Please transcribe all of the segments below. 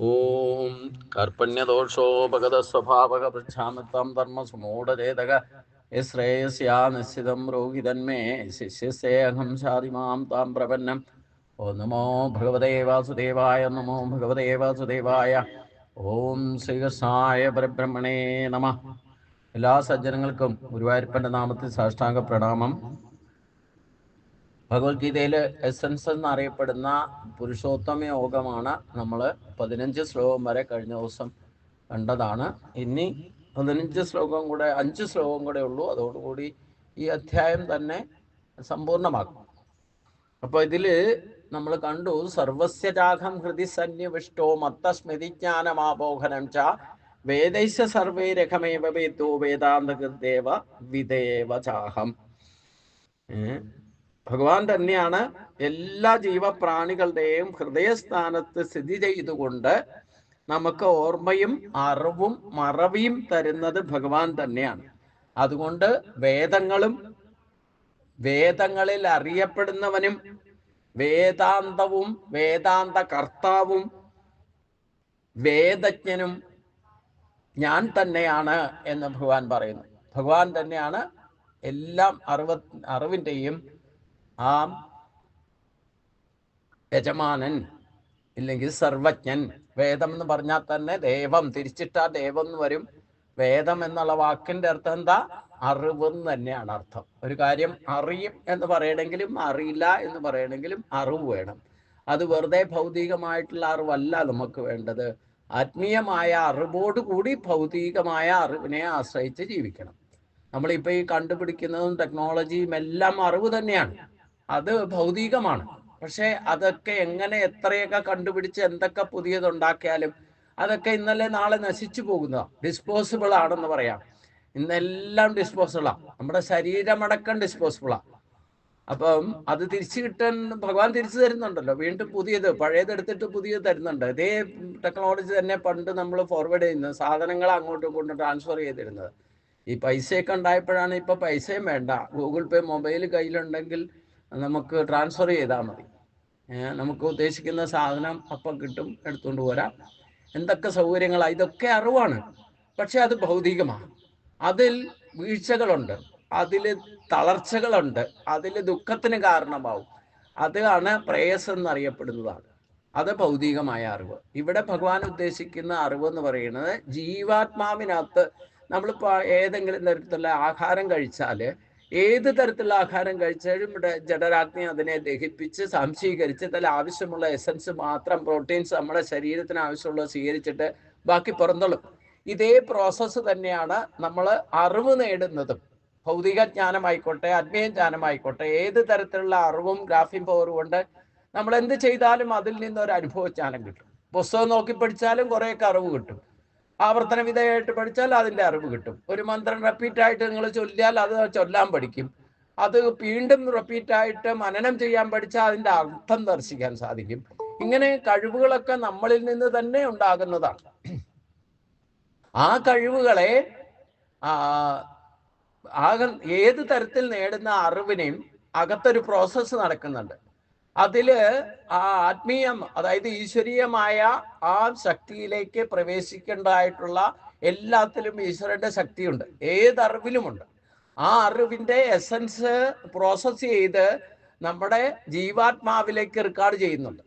ഓം കർപ്പണ്യദോഷോപഗതസ്വഭാവക പൃച്ഛാമിത്വം ധർമ്മസുമൂഢചേതക ശ്രേയസ്യാ നിശ്ചിതം രോഹിതന്മേ ശിഷ്യസേഹം ശാതിമാം താം പ്രപന്നം. ഓം നമോ ഭഗവതേ വാസുദേവായ. നമോ ഭഗവതേ വാസുദേവായ. ഓം ശ്രീകൃഷ്ണായ പരബ്രഹ്മണേ നമഃ. എല്ലാ സജ്ജനങ്ങൾക്കും ഗുരുവായൂരപ്പൻ്റെ നാമത്തിൽ സാഷ്ടാംഗ പ്രണാമം. ഭഗവത്ഗീതയിൽ എസൻസ് എന്നറിയപ്പെടുന്ന പുരുഷോത്തമ യോഗമാണ് നമ്മൾ 15 ശ്ലോകം വരെ കഴിഞ്ഞ ദിവസം കണ്ടതാണ്. ഇനി 5 ശ്ലോകം കൂടെ ഉള്ളൂ. അതോടുകൂടി ഈ അധ്യായം തന്നെ സമ്പൂർണ്ണമാക്കും. അപ്പോൾ ഇതിൽ നമ്മൾ കണ്ടു, സർവസ്യജാഘം ഹൃദി സന്നിവിഷ്ടോ മത്തസ്മൃതിജ്ഞാനമാബോഹനം ച വേദൈശ സർവേ രഖമേവ വേദോ വേദാന്തകൃദേവ വിദേവ ചാഹം. ഭഗവാൻ തന്നെയാണ് എല്ലാ ജീവപ്രാണികളുടെയും ഹൃദയസ്ഥാനത്ത് സ്ഥിതി ചെയ്തുകൊണ്ട് നമുക്ക് ഓർമ്മയും അറിവും മറവിയും തരുന്നത് ഭഗവാൻ തന്നെയാണ്. അതുകൊണ്ട് വേദങ്ങളിൽ അറിയപ്പെടുന്നവനും വേദാന്തവും വേദാന്ത കർത്താവും വേദജ്ഞനും ഞാൻ തന്നെയാണ് എന്ന് ഭഗവാൻ പറയുന്നു. ഭഗവാൻ തന്നെയാണ് എല്ലാം അറിവിൻ്റെയും ആ യജമാനൻ, ഇല്ലെങ്കിൽ സർവജ്ഞൻ. വേദം എന്ന് പറഞ്ഞാൽ തന്നെ ദേവം, തിരിച്ചിട്ടാ ദേവം എന്ന് വരും. വേദം എന്നുള്ള വാക്കിന്റെ അർത്ഥം എന്താ? അറിവെന്ന് തന്നെയാണ് അർത്ഥം. ഒരു കാര്യം അറിയും എന്ന് പറയണമെങ്കിലും അറിയില്ല എന്ന് പറയണമെങ്കിലും അറിവ് വേണം. അത് വെറുതെ ഭൗതികമായിട്ടുള്ള അറിവല്ല നമുക്ക് വേണ്ടത്. ആത്മീയമായ അറിവോടുകൂടി ഭൗതികമായ അറിവിനെ ആശ്രയിച്ച് ജീവിക്കണം. നമ്മളിപ്പോൾ ഈ കണ്ടുപിടിക്കുന്നതും ടെക്നോളജിയും എല്ലാം അറിവ് തന്നെയാണ്. അത് ഭൗതികമാണ്. പക്ഷെ അതൊക്കെ എങ്ങനെ എത്രയൊക്കെ കണ്ടുപിടിച്ച് എന്തൊക്കെ പുതിയതുണ്ടാക്കിയാലും അതൊക്കെ ഇന്നലെ നാളെ നശിച്ചു പോകുന്നതാണ്. ഡിസ്പോസിബിൾ ആണെന്ന് പറയാം. ഇന്നെല്ലാം ഡിസ്പോസിബിളാണ്. നമ്മുടെ ശരീരമടക്കം ഡിസ്പോസിബിളാണ്. അപ്പം അത് തിരിച്ചു കിട്ടാൻ ഭഗവാൻ തിരിച്ചു തരുന്നുണ്ടല്ലോ. വീണ്ടും പഴയതെടുത്തിട്ട് പുതിയത് തരുന്നുണ്ട്. ഇതേ ടെക്നോളജി തന്നെ പണ്ട് നമ്മൾ ഫോർവേഡ് ചെയ്യുന്നത്, സാധനങ്ങൾ അങ്ങോട്ടും ഇങ്ങോട്ടും ട്രാൻസ്ഫർ ചെയ്തിരുന്നത്. ഈ പൈസയൊക്കെ ഉണ്ടായപ്പോഴാണ് ഇപ്പൊ പൈസയും വേണ്ട, ഗൂഗിൾ പേ മൊബൈൽ കയ്യിലുണ്ടെങ്കിൽ നമുക്ക് ട്രാൻസ്ഫർ ചെയ്താൽ മതി. നമുക്ക് ഉദ്ദേശിക്കുന്ന സാധനം അപ്പം കിട്ടും, എടുത്തുകൊണ്ട് പോരാം. എന്തൊക്കെ സൗകര്യങ്ങളാണ്! ഇതൊക്കെ അറിവാണ്. പക്ഷെ അത് ഭൗതികമാണ്. അതിൽ വീഴ്ചകളുണ്ട്, അതിൽ തളർച്ചകളുണ്ട്, അതിൽ ദുഃഖത്തിന് കാരണമാവും. അതാണ് പ്രേയസ് എന്നറിയപ്പെടുന്നതാണ്. അത് ഭൗതികമായ അറിവ്. ഇവിടെ ഭഗവാൻ ഉദ്ദേശിക്കുന്ന അറിവ് എന്ന് പറയുന്നത് ജീവാത്മാവിനകത്ത് നമ്മളിപ്പോൾ ഏതെങ്കിലും തരത്തിലുള്ള ആഹാരം കഴിച്ചാൽ, ഏത് തരത്തിലുള്ള ആഹാരം കഴിച്ചാലും ഇവിടെ ജഡരാഗ്നി അതിനെ ദഹിപ്പിച്ച് സംശീകരിച്ച് അതിൽ ആവശ്യമുള്ള എസൻസ് മാത്രം, പ്രോട്ടീൻസ് നമ്മുടെ ശരീരത്തിന് ആവശ്യമുള്ളത് സ്വീകരിച്ചിട്ട് ബാക്കി പുറന്തള്ളും. ഇതേ പ്രോസസ്സ് തന്നെയാണ് നമ്മൾ അറിവ് നേടുന്നതും. ഭൗതിക ജ്ഞാനമായിക്കോട്ടെ ആത്മീയ ജ്ഞാനമായിക്കോട്ടെ, ഏത് തരത്തിലുള്ള അറിവും ഗ്രാഫിംഗ് പവറും കൊണ്ട് നമ്മൾ എന്ത് ചെയ്താലും അതിൽ നിന്നൊരു അനുഭവജ്ഞാനം കിട്ടും. പുസ്തകം നോക്കി പഠിച്ചാലും കുറേയൊക്കെ അറിവ് കിട്ടും. ആവർത്തന വിധേയമായിട്ട് പഠിച്ചാൽ അതിൻ്റെ അറിവ് കിട്ടും. ഒരു മന്ത്രം റിപ്പീറ്റായിട്ട് നിങ്ങൾ ചൊല്ലിയാൽ അത് ചൊല്ലാൻ പഠിക്കും. അത് വീണ്ടും റിപ്പീറ്റായിട്ട് മനനം ചെയ്യാൻ പഠിച്ചാൽ അതിൻ്റെ അർത്ഥം ദർശിക്കാൻ സാധിക്കും. ഇങ്ങനെ കഴിവുകളൊക്കെ നമ്മളിൽ നിന്ന് തന്നെ ഉണ്ടാകുന്നതാണ്. ആ കഴിവുകളെ ഏത് തരത്തിൽ നേടുന്ന അറിവിനെയും അകത്തൊരു പ്രോസസ്സ് നടക്കുന്നുണ്ട്. അതില് ആ ആത്മീയം, അതായത് ഈശ്വരീയമായ ആ ശക്തിയിലേക്ക് പ്രവേശിക്കേണ്ടതായിട്ടുള്ള എല്ലാത്തിലും ഈശ്വരന്റെ ശക്തിയുണ്ട്, ഏതറിവിലുമുണ്ട്. ആ അറിവിന്റെ എസൻസ് പ്രോസസ് ചെയ്ത് നമ്മുടെ ജീവാത്മാവിലേക്ക് റെക്കോർഡ് ചെയ്യുന്നുണ്ട്.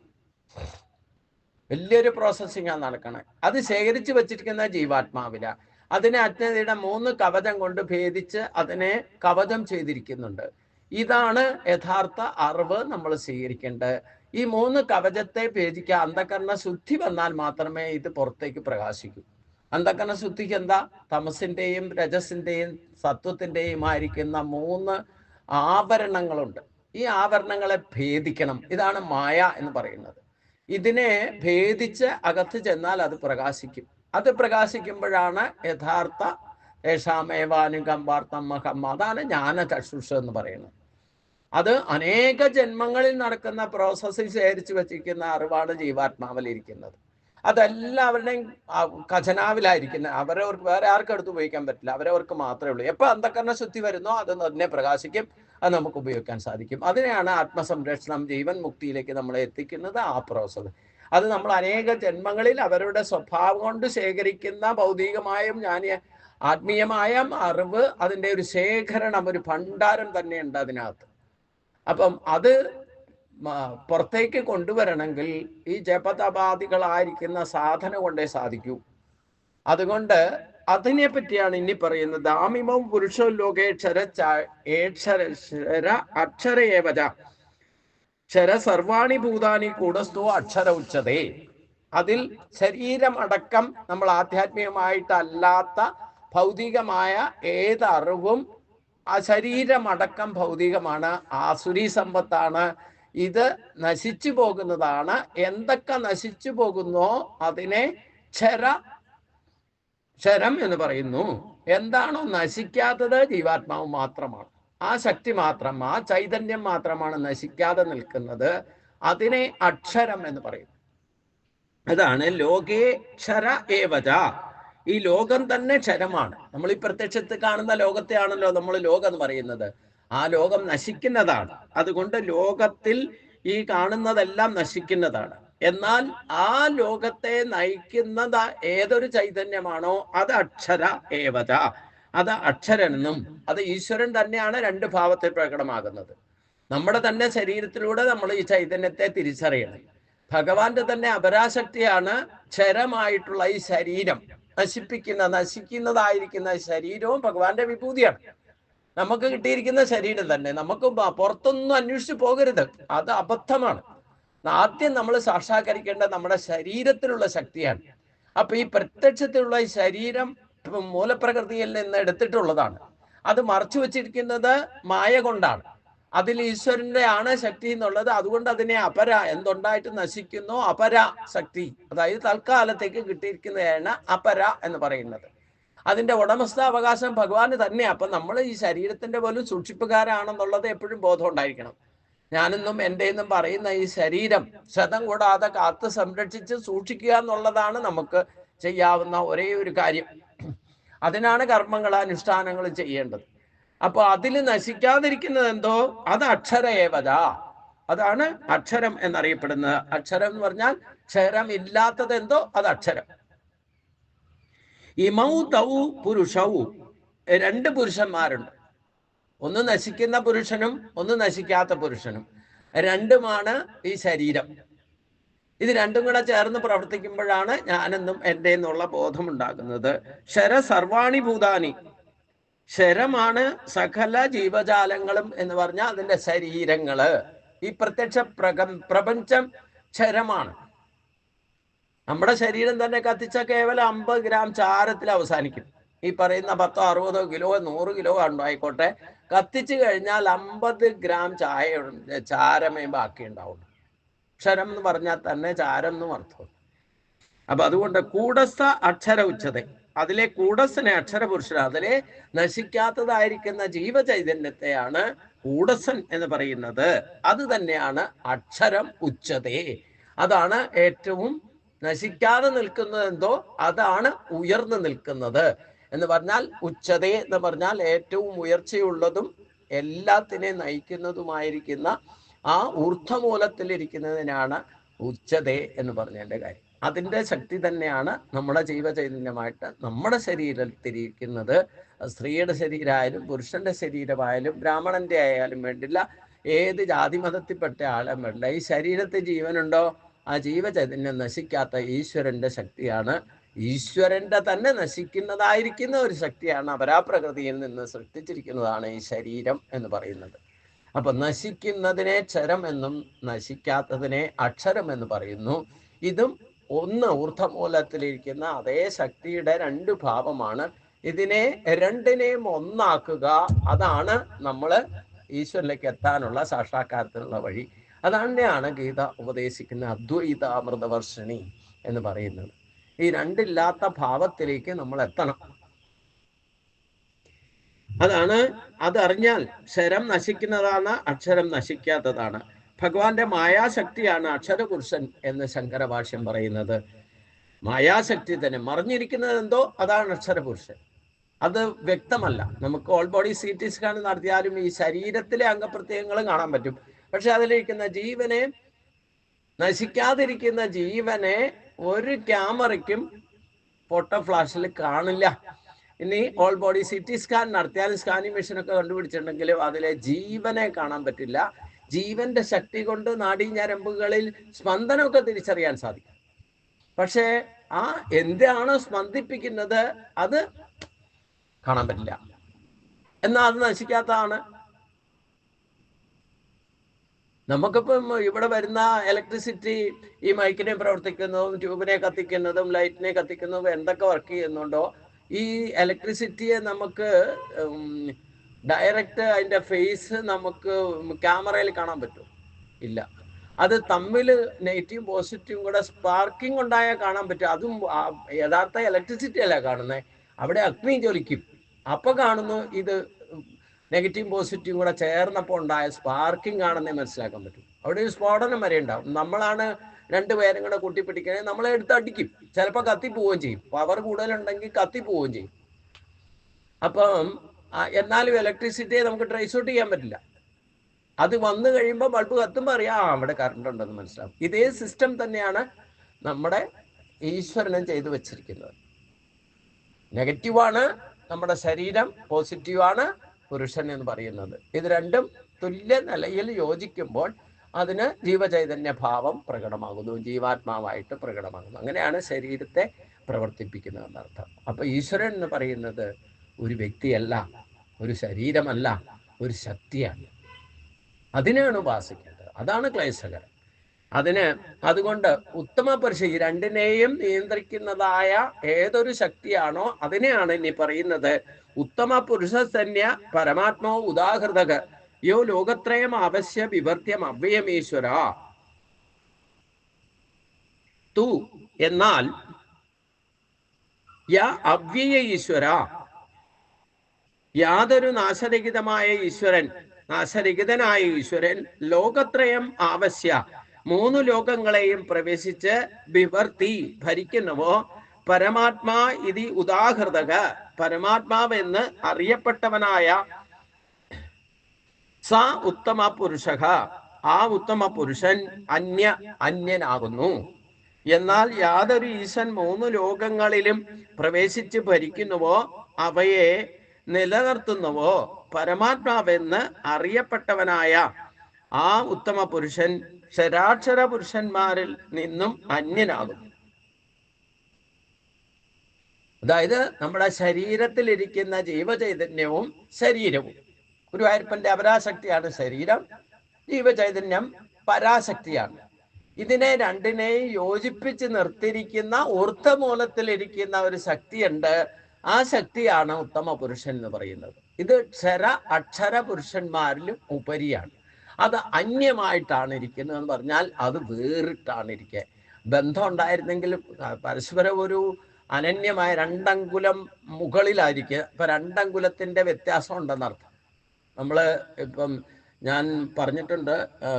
വലിയൊരു പ്രോസസ്സിങ്ങാണ് നടക്കണേ. അത് ശേഖരിച്ചു വച്ചിരിക്കുന്ന ജീവാത്മാവില. അതിനെ അജ്ഞതയുടെ 3 കവചം കൊണ്ട് ഭേദിച്ച് അതിനെ കവചം ചെയ്തിരിക്കുന്നുണ്ട്. ഇതാണ് യഥാർത്ഥ അറിവ് നമ്മൾ സ്വീകരിക്കേണ്ടത്. ഈ 3 കവചത്തെ ഭേദിക്കുക. അന്ധകരണ ശുദ്ധി വന്നാൽ മാത്രമേ ഇത് പുറത്തേക്ക് പ്രകാശിക്കൂ. അന്ധകരണ ശുദ്ധിക്ക് എന്താ? തമസിന്റെയും രജസിന്റെയും സത്വത്തിന്റെയും ആയിരിക്കുന്ന 3 ആവരണങ്ങളുണ്ട്. ഈ ആവരണങ്ങളെ ഭേദിക്കണം. ഇതാണ് മായ എന്ന് പറയുന്നത്. ഇതിനെ ഭേദിച്ച് അകത്ത് ചെന്നാൽ അത് പ്രകാശിക്കും. അത് പ്രകാശിക്കുമ്പോഴാണ് യഥാർത്ഥ േഷാമേവാനുകമ്പാർത്ഥം. അതാണ് ജ്ഞാനചക്ഷുഷ എന്ന് പറയുന്നത്. അത് അനേക ജന്മങ്ങളിൽ നടക്കുന്ന പ്രോസസ്സിൽ ശേഖരിച്ചു വച്ചിരിക്കുന്ന അറിവാണ് ജീവാത്മാവിലിരിക്കുന്നത്. അതെല്ലാവരുടെയും ഖജനാവിലായിരിക്കുന്നത്. അവരവർക്ക് വേറെ ആർക്കും എടുത്ത് ഉപയോഗിക്കാൻ പറ്റില്ല. അവരവർക്ക് മാത്രമേ ഉള്ളൂ. എപ്പോൾ അന്ധകരണ ശുദ്ധി വരുന്നോ അത് തന്നെ പ്രകാശിക്കും. അത് നമുക്ക് ഉപയോഗിക്കാൻ സാധിക്കും. അതിനെയാണ് ആത്മസംരക്ഷണം, ജീവൻ മുക്തിയിലേക്ക് നമ്മളെ എത്തിക്കുന്നത്. ആ പ്രോസസ് അത് നമ്മൾ അനേക ജന്മങ്ങളിൽ അവരുടെ സ്വഭാവം കൊണ്ട് ശേഖരിക്കുന്ന ഭൗതികമായും ആത്മീയമായ അറിവ്, അതിൻ്റെ ഒരു ശേഖരണം, ഒരു ഭണ്ഡാരം തന്നെയുണ്ട് അതിനകത്ത്. അപ്പം അത് പുറത്തേക്ക് കൊണ്ടുവരണമെങ്കിൽ ഈ ജപതപാദികളായിരിക്കുന്ന സാധന കൊണ്ടേ സാധിക്കൂ. അതുകൊണ്ട് അതിനെ പറ്റിയാണ് ഇനി പറയുന്നത്. ദാമിമം പുരുഷോ ലോകേക്ഷര അക്ഷരേവച ക്ഷര സർവാണി ഭൂതാനി കൂടസ്ഥോ അക്ഷര ഉച്ചതേ. അതിൽ ശരീരം അടക്കം നമ്മൾ ആധ്യാത്മികമായിട്ടല്ലാത്ത ഭൗതികമായ ഏത് അറിവും ആ ശരീരമടക്കം ഭൗതികമാണ്, ആസുരി സമ്പത്താണ്, ഇത് നശിച്ചു പോകുന്നതാണ്. എന്തൊക്കെ നശിച്ചു പോകുന്നോ അതിനെ ക്ഷരം എന്ന് പറയുന്നു. എന്താണോ നശിക്കാത്തത് ജീവാത്മാവ് മാത്രമാണ്. ആ ശക്തി മാത്രം, ആ ചൈതന്യം മാത്രമാണ് നശിക്കാതെ നിൽക്കുന്നത്. അതിനെ അക്ഷരം എന്ന് പറയും. അതാണ് ലോകേ ക്ഷര ഏവച. ഈ ലോകം തന്നെ ക്ഷരമാണ്. നമ്മൾ ഈ പ്രത്യക്ഷത്തിൽ കാണുന്ന ലോകത്തെയാണല്ലോ നമ്മൾ ലോകം എന്ന് പറയുന്നത്. ആ ലോകം നശിക്കുന്നതാണ്. അതുകൊണ്ട് ലോകത്തിൽ ഈ കാണുന്നതെല്ലാം നശിക്കുന്നതാണ്. എന്നാൽ ആ ലോകത്തെ നയിക്കുന്നത് ഏതൊരു ചൈതന്യമാണോ അത് അക്ഷര ഏവച, അത് അക്ഷരനെന്നും, അത് ഈശ്വരൻ തന്നെയാണ് രണ്ട് ഭാവത്തിൽ പ്രകടമാകുന്നത്. നമ്മുടെ തന്നെ ശരീരത്തിലൂടെ നമ്മൾ ഈ ചൈതന്യത്തെ തിരിച്ചറിയണം. ഭഗവാന്റെ തന്നെ അപരാശക്തിയാണ് ക്ഷരമായിട്ടുള്ള ഈ ശരീരം നശിക്കുന്നതായിരിക്കുന്ന ശരീരവും ഭഗവാന്റെ വിഭൂതിയാണ്. നമുക്ക് കിട്ടിയിരിക്കുന്ന ശരീരം തന്നെ നമുക്ക് പുറത്തൊന്നും അന്വേഷിച്ചു പോകരുത്, അത് അബദ്ധമാണ്. ആദ്യം നമ്മൾ സാക്ഷാത്കരിക്കേണ്ട നമ്മുടെ ശരീരത്തിലുള്ള ശക്തിയാണ്. അപ്പൊ ഈ പ്രത്യക്ഷത്തിലുള്ള ഈ ശരീരം മൂലപ്രകൃതിയിൽ നിന്ന് എടുത്തിട്ടുള്ളതാണ്. അത് മറച്ചു വെച്ചിരിക്കുന്നത് മായ കൊണ്ടാണ്. അതിൽ ഈശ്വരന്റെ ആണ് ശക്തി എന്നുള്ളത്. അതുകൊണ്ട് അതിനെ അപര, എന്തുണ്ടായിട്ട് നശിക്കുന്നോ അപര ശക്തി, അതായത് തൽക്കാലത്തേക്ക് കിട്ടിയിരിക്കുന്നതാണ് അപര എന്ന് പറയുന്നത്. അതിന്റെ ഉടമസ്ഥാവകാശം ഭഗവാന് തന്നെ. അപ്പൊ നമ്മൾ ഈ ശരീരത്തിന്റെ പോലും സൂക്ഷിപ്പുകാരാണെന്നുള്ളത് എപ്പോഴും ബോധം ഉണ്ടായിരിക്കണം. ഞാനെന്നും എൻ്റെ എന്നും പറയുന്ന ഈ ശരീരം ക്ഷതം കൂടാതെ കാത്ത് സംരക്ഷിച്ച് സൂക്ഷിക്കുക എന്നുള്ളതാണ് നമുക്ക് ചെയ്യാവുന്ന ഒരേ ഒരു കാര്യം. അതിനാണ് കർമ്മങ്ങൾ, അനുഷ്ഠാനങ്ങൾ ചെയ്യേണ്ടത്. അപ്പൊ അതിൽ നശിക്കാതിരിക്കുന്നത് എന്തോ അത് അക്ഷര ഏവത, അതാണ് അക്ഷരം എന്നറിയപ്പെടുന്നത്. അക്ഷരം എന്ന് പറഞ്ഞാൽ ക്ഷരം ഇല്ലാത്തത് എന്തോ അത് അക്ഷരം. ഇമൗ തൗ പുരുഷവും, രണ്ട് പുരുഷന്മാരുണ്ട്. ഒന്ന് നശിക്കുന്ന പുരുഷനും ഒന്ന് നശിക്കാത്ത പുരുഷനും. രണ്ടുമാണ് ഈ ശരീരം. ഇത് രണ്ടും കൂടെ ചേർന്ന് പ്രവർത്തിക്കുമ്പോഴാണ് ഞാനെന്നും എൻ്റെ എന്നുള്ള ബോധമുണ്ടാകുന്നത്. ക്ഷര സർവാണി ഭൂതാനി, ക്ഷരമാണ് സകല ജീവജാലങ്ങളും എന്ന് പറഞ്ഞാൽ അതിൻ്റെ ശരീരങ്ങള്. ഈ പ്രത്യക്ഷ പ്രപഞ്ചം ക്ഷരമാണ്. നമ്മുടെ ശരീരം തന്നെ കത്തിച്ച കേവലം 50 ഗ്രാം ചാരത്തിൽ അവസാനിക്കും. ഈ പറയുന്ന 10, 60 കിലോ 100 കിലോ ഉണ്ടായിക്കോട്ടെ, കത്തിച്ചു കഴിഞ്ഞാൽ 50 ഗ്രാം ചാരമേ ബാക്കി ഉണ്ടാവുള്ളൂ. ക്ഷരം എന്ന് പറഞ്ഞാൽ തന്നെ ചാരം എന്നും അർത്ഥം. അപ്പൊ അതുകൊണ്ട് കൂടസ്ഥ അക്ഷര ഉച്ചത, അതിലെ കൂടസ്ഥനെ അക്ഷരപുരുഷൻ, അതിലെ നശിക്കാത്തതായിരിക്കുന്ന ജീവചൈതന്യത്തെയാണ് കൂടസ്ഥൻ എന്ന് പറയുന്നത്. അത് തന്നെയാണ് അക്ഷരം ഉച്ചതേ. അതാണ് ഏറ്റവും നശിക്കാതെ നിൽക്കുന്നത് എന്തോ അതാണ് ഉയർന്നു നിൽക്കുന്നത് എന്ന് പറഞ്ഞാൽ. ഉച്ചതേ എന്ന് പറഞ്ഞാൽ ഏറ്റവും ഉയർച്ചയുള്ളതും എല്ലാത്തിനെയും നയിക്കുന്നതുമായിരിക്കുന്ന ആ ഊർധ്വമൂലത്തിലിരിക്കുന്നതിനാണ് ഉച്ചതേ എന്ന് പറഞ്ഞതിൻ്റെ കാര്യം. അതിൻ്റെ ശക്തി തന്നെയാണ് നമ്മുടെ ജീവചൈതന്യമായിട്ട് നമ്മുടെ ശരീരത്തിരിക്കുന്നത്. സ്ത്രീയുടെ ശരീരമായാലും പുരുഷന്റെ ശരീരമായാലും ബ്രാഹ്മണന്റെ ആയാലും വേണ്ടില്ല, ഏത് ജാതി മതത്തിൽപ്പെട്ട ആളും വേണ്ടില്ല, ഈ ശരീരത്തിൽ ജീവനുണ്ടോ ആ ജീവചൈതന്യം നശിക്കാത്ത ഈശ്വരന്റെ ശക്തിയാണ്. ഈശ്വരന്റെ തന്നെ നശിക്കുന്നതായിരിക്കുന്ന ഒരു ശക്തിയാണ്. അപരാപ്രകൃതിയിൽ നിന്ന് സൃഷ്ടിച്ചിരിക്കുന്നതാണ് ഈ ശരീരം എന്ന് പറയുന്നത്. അപ്പൊ നശിക്കുന്നതിനെ ക്ഷരം എന്നും നശിക്കാത്തതിനെ അക്ഷരം എന്ന് പറയുന്നു. ഇതും ഒന്ന് ഊർധ്വമൂലത്തിലിരിക്കുന്ന അതേ ശക്തിയുടെ രണ്ട് ഭാവമാണ്. ഇതിനെ രണ്ടിനെയും ഒന്നാക്കുക, അതാണ് നമ്മൾ ഈശ്വരനിലേക്ക് എത്താനുള്ള സാക്ഷാത്കാരത്തിനുള്ള വഴി. അതന്നെയാണ് ഗീത ഉപദേശിക്കുന്ന അദ്വൈതാമൃതവർഷിണി എന്ന് പറയുന്നത്. ഈ രണ്ടില്ലാത്ത ഭാവത്തിലേക്ക് നമ്മൾ എത്തണം. അതാണ്, അതറിഞ്ഞാൽ ക്ഷരം നശിക്കുന്നതാണ്, അക്ഷരം നശിക്കാത്തതാണ്. ഭഗവാന്റെ മായാശക്തിയാണ് അക്ഷരപുരുഷൻ എന്ന് ശങ്കരഭാഷ്യം പറയുന്നത്. മായാശക്തി തന്നെ മറിഞ്ഞിരിക്കുന്നത് എന്തോ അതാണ് അക്ഷരപുരുഷൻ. അത് വ്യക്തമല്ല. നമുക്ക് ഓൾ ബോഡി CT സ്കാൻ നടത്തിയാലും ഈ ശരീരത്തിലെ അംഗപ്രത്യയങ്ങളും കാണാൻ പറ്റും. പക്ഷെ അതിലിരിക്കുന്ന ജീവനെ നശിക്കാതിരിക്കുന്ന ജീവനെ ഒരു ക്യാമറയ്ക്കും ഫോട്ടോ ഫ്ലാഷിൽ കാണില്ല. ഇനി ഓൾ ബോഡി CT സ്കാൻ നടത്തിയാലും സ്കാനിങ് മെഷീനൊക്കെ കണ്ടുപിടിച്ചിട്ടുണ്ടെങ്കിലും അതിലെ ജീവനെ കാണാൻ പറ്റില്ല. ജീവന്റെ ശക്തി കൊണ്ട് നാഡീഞരമ്പുകളിൽ സ്പന്ദനമൊക്കെ തിരിച്ചറിയാൻ സാധിക്കും. പക്ഷേ ആ എന്താണ് സ്പന്ദിപ്പിക്കുന്നത് അത് കാണാൻ പറ്റില്ല. എന്നാൽ അത് നശിക്കാത്തതാണ്. നമുക്കിപ്പം ഇവിടെ വരുന്ന ഇലക്ട്രിസിറ്റി ഈ മൈക്കിനെ പ്രവർത്തിക്കുന്നതും ട്യൂബിനെ കത്തിക്കുന്നതും ലൈറ്റിനെ കത്തിക്കുന്നതും എന്തൊക്കെ വർക്ക് ചെയ്യുന്നുണ്ടോ, ഈ ഇലക്ട്രിസിറ്റിയെ നമുക്ക് ഡയറക്റ്റ് അതിൻ്റെ ഫേസ് നമുക്ക് ക്യാമറയിൽ കാണാൻ പറ്റും? ഇല്ല. അത് തമ്മിൽ നെഗറ്റീവും പോസിറ്റീവും കൂടെ സ്പാർക്കിംഗ് ഉണ്ടായാൽ കാണാൻ പറ്റും. അതും യഥാർത്ഥ ഇലക്ട്രിസിറ്റി അല്ല കാണുന്നത്. അവിടെ അഗ്നി ജ്വലിക്കും. അപ്പൊ കാണുന്നു ഇത് നെഗറ്റീവും പോസിറ്റീവും കൂടെ ചേർന്നപ്പോൾ ഉണ്ടായ സ്പാർക്കിംഗ് ആണെന്നേ മനസ്സിലാക്കാൻ പറ്റും. അവിടെ ഒരു സ്ഫോടനം വരെ ഉണ്ടാവും. നമ്മളാണ് രണ്ടുപേരും കൂടെ കൂട്ടിപ്പിടിക്കണേ, നമ്മളെ എടുത്ത് അടിക്കും. ചിലപ്പോൾ കത്തിപ്പോവുകയും ചെയ്യും. പവർ കൂടുതലുണ്ടെങ്കിൽ കത്തിപ്പോവുകയും ചെയ്യും. അപ്പം എന്നാലും ഇലക്ട്രിസിറ്റിയെ നമുക്ക് ട്രേസ് ഔട്ട് ചെയ്യാൻ പറ്റില്ല. അത് വന്നു കഴിയുമ്പോൾ ബൾബ് കത്തുമ്പോൾ അറിയാം അവിടെ കറണ്ട് ഉണ്ടെന്ന് മനസ്സിലാവും. ഇതേ സിസ്റ്റം തന്നെയാണ് നമ്മുടെ ഈശ്വരനും ചെയ്തു വെച്ചിരിക്കുന്നത്. നെഗറ്റീവാണ് നമ്മുടെ ശരീരം, പോസിറ്റീവാണ് പുരുഷൻ എന്ന് പറയുന്നത്. ഇത് രണ്ടും തുല്യ നിലയിൽ യോജിക്കുമ്പോൾ അതിന് ജീവചൈതന്യ ഭാവം പ്രകടമാകുന്നു, ജീവാത്മാവായിട്ട് പ്രകടമാകുന്നു. അങ്ങനെയാണ് ശരീരത്തെ പ്രവർത്തിപ്പിക്കുന്നത് എന്നർത്ഥം. അപ്പൊ ഈശ്വരൻ എന്ന് പറയുന്നത് ഒരു വ്യക്തിയല്ല, ഒരു ശരീരമല്ല, ഒരു ശക്തിയാണ്. അതിനെയാണ് ഉപാസിക്കേണ്ടത്. അതാണ് ക്ലേശകരം. അതുകൊണ്ട് ഉത്തമ പുരുഷൻ ഈ രണ്ടിനെയും നിയന്ത്രിക്കുന്നതായ ഏതൊരു ശക്തിയാണോ അതിനെയാണ് ഇനി പറയുന്നത്. ഉത്തമ പുരുഷസന്യ പരമാത്മാ ഉദാഹൃതക യോ ലോകത്രയം അവശ്യ വിവർത്തിയം അവ്യമീശ്വര തു എന്നാൽ അവ്യയ ഈശ്വര, യാതൊരു നാശരഹിതമായ ഈശ്വരൻ, നാശരഹിതനായ ഈശ്വരൻ ലോകത്രയം ആവശ്യ മൂന്ന് ലോകങ്ങളെയും പ്രവേശിച്ച് വിവർത്തി ഭരിക്കുന്നവോ പരമാത്മാ ഇതി ഉദാഹൃതക പരമാത്മാവെന്ന് അറിയപ്പെട്ടവനായ സ ഉത്തമ പുരുഷ, ആ ഉത്തമ പുരുഷൻ അന്യനാകുന്നു. എന്നാൽ യാതൊരു ഈശൻ മൂന്ന് ലോകങ്ങളിലും പ്രവേശിച്ച് ഭരിക്കുന്നുവോ അവയെ നിലനിർത്തുന്നുവോ പരമാത്മാവെന്ന് അറിയപ്പെട്ടവനായ ആ ഉത്തമ പുരുഷൻ ശരാക്ഷര പുരുഷന്മാരിൽ നിന്നും അന്യനാകുന്നു. അതായത് നമ്മുടെ ശരീരത്തിലിരിക്കുന്ന ജീവചൈതന്യവും ശരീരവും, ഗുരുവായൂരപ്പന്റെ അപരാശക്തിയാണ് ശരീരം, ജീവചൈതന്യം പരാശക്തിയാണ്. ഇതിനെ രണ്ടിനെയും യോജിപ്പിച്ച് നിർത്തിയിരിക്കുന്ന ഊർധ്വമൂലത്തിലിരിക്കുന്ന ഒരു ശക്തിയുണ്ട്. ആ ശക്തിയാണ് ഉത്തമ പുരുഷൻ എന്ന് പറയുന്നത്. ഇത് അക്ഷര പുരുഷന്മാരിലും ഉപരിയാണ്. അത് അന്യമായിട്ടാണ് ഇരിക്കുന്നത് എന്ന് പറഞ്ഞാൽ അത് വേറിട്ടാണ് ഇരിക്കുക. ബന്ധം ഉണ്ടായിരുന്നെങ്കിൽ പരസ്പരം ഒരു അനന്യമായ 2 അങ്കുലം മുകളിലായിരിക്കുക. ഇപ്പൊ 2 അങ്കുലത്തിന്റെ വ്യത്യാസം ഉണ്ടെന്നർത്ഥം. ഇപ്പം ഞാൻ പറഞ്ഞിട്ടുണ്ട്,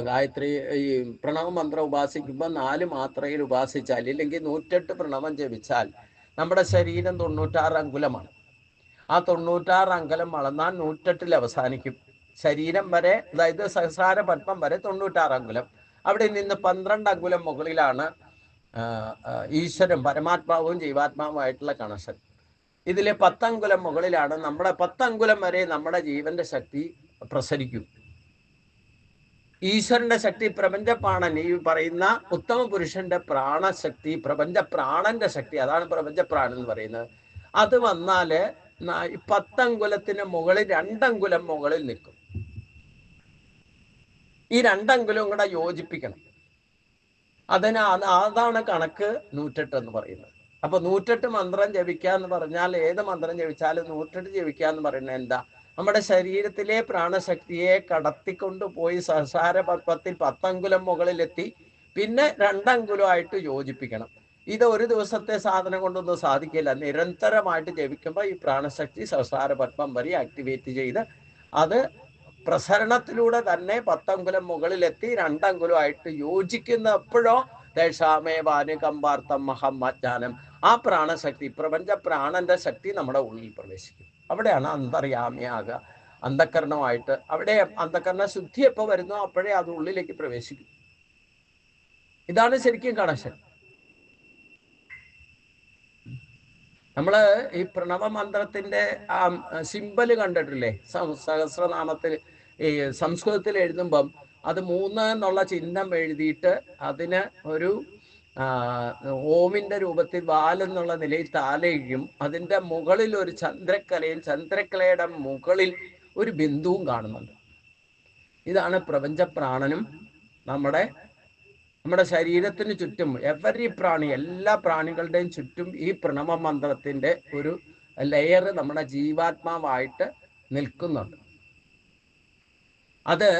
ഗായത്രി ഈ പ്രണവ മന്ത്രം ഉപാസിക്കുമ്പോൾ 4 മാത്രയിൽ ഉപാസിച്ചാൽ ഇല്ലെങ്കിൽ 108 പ്രണവം ജപിച്ചാൽ നമ്മുടെ ശരീരം 96 അങ്കുലമാണ്. ആ 96 അങ്കുലം വളർന്നാൽ 108 അവസാനിക്കും. ശരീരം വരെ, അതായത് സഹസ്രാര പത്മം വരെ 96 അങ്കുലം. അവിടെ നിന്ന് 12 അങ്കുലം മുകളിലാണ് ഈശ്വരൻ പരമാത്മാവും ജീവാത്മാവുമായിട്ടുള്ള കണക്ഷൻ. ഇതിലെ 10 അങ്കുലം മുകളിലാണ് നമ്മുടെ 10 അങ്കുലം വരെ നമ്മുടെ ജീവന്റെ ശക്തി പ്രസരിക്കും. ഈശ്വരന്റെ ശക്തി, പ്രപഞ്ചപ്രാണൻ, ഈ പറയുന്ന ഉത്തമ പുരുഷന്റെ പ്രാണശക്തി, പ്രപഞ്ച പ്രാണന്റെ ശക്തി, അതാണ് പ്രപഞ്ചപ്രാണൻ എന്ന് പറയുന്നത്. അത് വന്നാല് 10 അങ്കുലത്തിന് മുകളിൽ 2 അങ്കുലം മുകളിൽ നിൽക്കും. ഈ 2 അങ്കുലം കൂടെ യോജിപ്പിക്കണം. അതാണ് കണക്ക് 108 എന്ന് പറയുന്നത്. അപ്പൊ 108 മന്ത്രം ജപിക്കുക എന്ന് പറഞ്ഞാൽ ഏത് മന്ത്രം ജപിച്ചാലും 108 ജപിക്കുക എന്ന് പറയുന്നത് എന്താ? നമ്മുടെ ശരീരത്തിലെ പ്രാണശക്തിയെ കടത്തിക്കൊണ്ടുപോയി സഹസ്രാര പത്മത്തിൽ 10 അങ്കുലം മുകളിലെത്തി പിന്നെ 2 അങ്കുലമായിട്ട് യോജിപ്പിക്കണം. ഇത് ഒരു ദിവസത്തെ സാധനം കൊണ്ടൊന്നും സാധിക്കില്ല. നിരന്തരമായിട്ട് ജപിക്കുമ്പോൾ ഈ പ്രാണശക്തി സഹസ്രാര പത്മം വരെ ആക്ടിവേറ്റ് ചെയ്ത് അത് പ്രസരണത്തിലൂടെ തന്നെ 10 അങ്കുലം മുകളിലെത്തി 2 അങ്കുലമായിട്ട് യോജിക്കുന്ന എപ്പോഴോ ദേശാമേവാനുകമ്പാർത്ഥം മഹമ്മജ്ഞാനം, ആ പ്രാണശക്തി, പ്രപഞ്ച പ്രാണന്റെ ശക്തി നമ്മുടെ ഉള്ളിൽ പ്രവേശിക്കും. അവിടെയാണ് അന്തർയാമിയാകുക, അന്ധകരണമായിട്ട്. അവിടെ അന്ധകരണ ശുദ്ധി എപ്പോൾ വരുന്നോ അപ്പോഴേ അത് ഉള്ളിലേക്ക് പ്രവേശിക്കും. ഇതാണ് ശരിക്കും കണക്ഷൻ. നമ്മള് ഈ പ്രണവ മന്ത്രത്തിന്റെ ആ സിമ്പല് കണ്ടിട്ടില്ലേ? സഹസ്രനാമത്തിൽ ഈ സംസ്കൃതത്തിൽ എഴുതുമ്പം അത് 3 എന്നുള്ള ചിഹ്നം എഴുതിയിട്ട് അതിന് ഒരു ഓമിന്റെ രൂപത്തിൽ വാലെന്നുള്ള നിലയിൽ താലയും അതിന്റെ മുകളിൽ ഒരു ചന്ദ്രക്കലയും ചന്ദ്രക്കലയുടെ മുകളിൽ ഒരു ബിന്ദുവും കാണുന്നുണ്ട്. ഇതാണ് പ്രപഞ്ച പ്രാണനും നമ്മുടെ ശരീരത്തിന് ചുറ്റും എവരി പ്രാണി, എല്ലാ പ്രാണികളുടെയും ചുറ്റും ഈ പ്രണവ മന്ത്രത്തിന്റെ ഒരു ലെയർ നമ്മുടെ ജീവാത്മാവായിട്ട് നിൽക്കുന്നുണ്ട്. അത്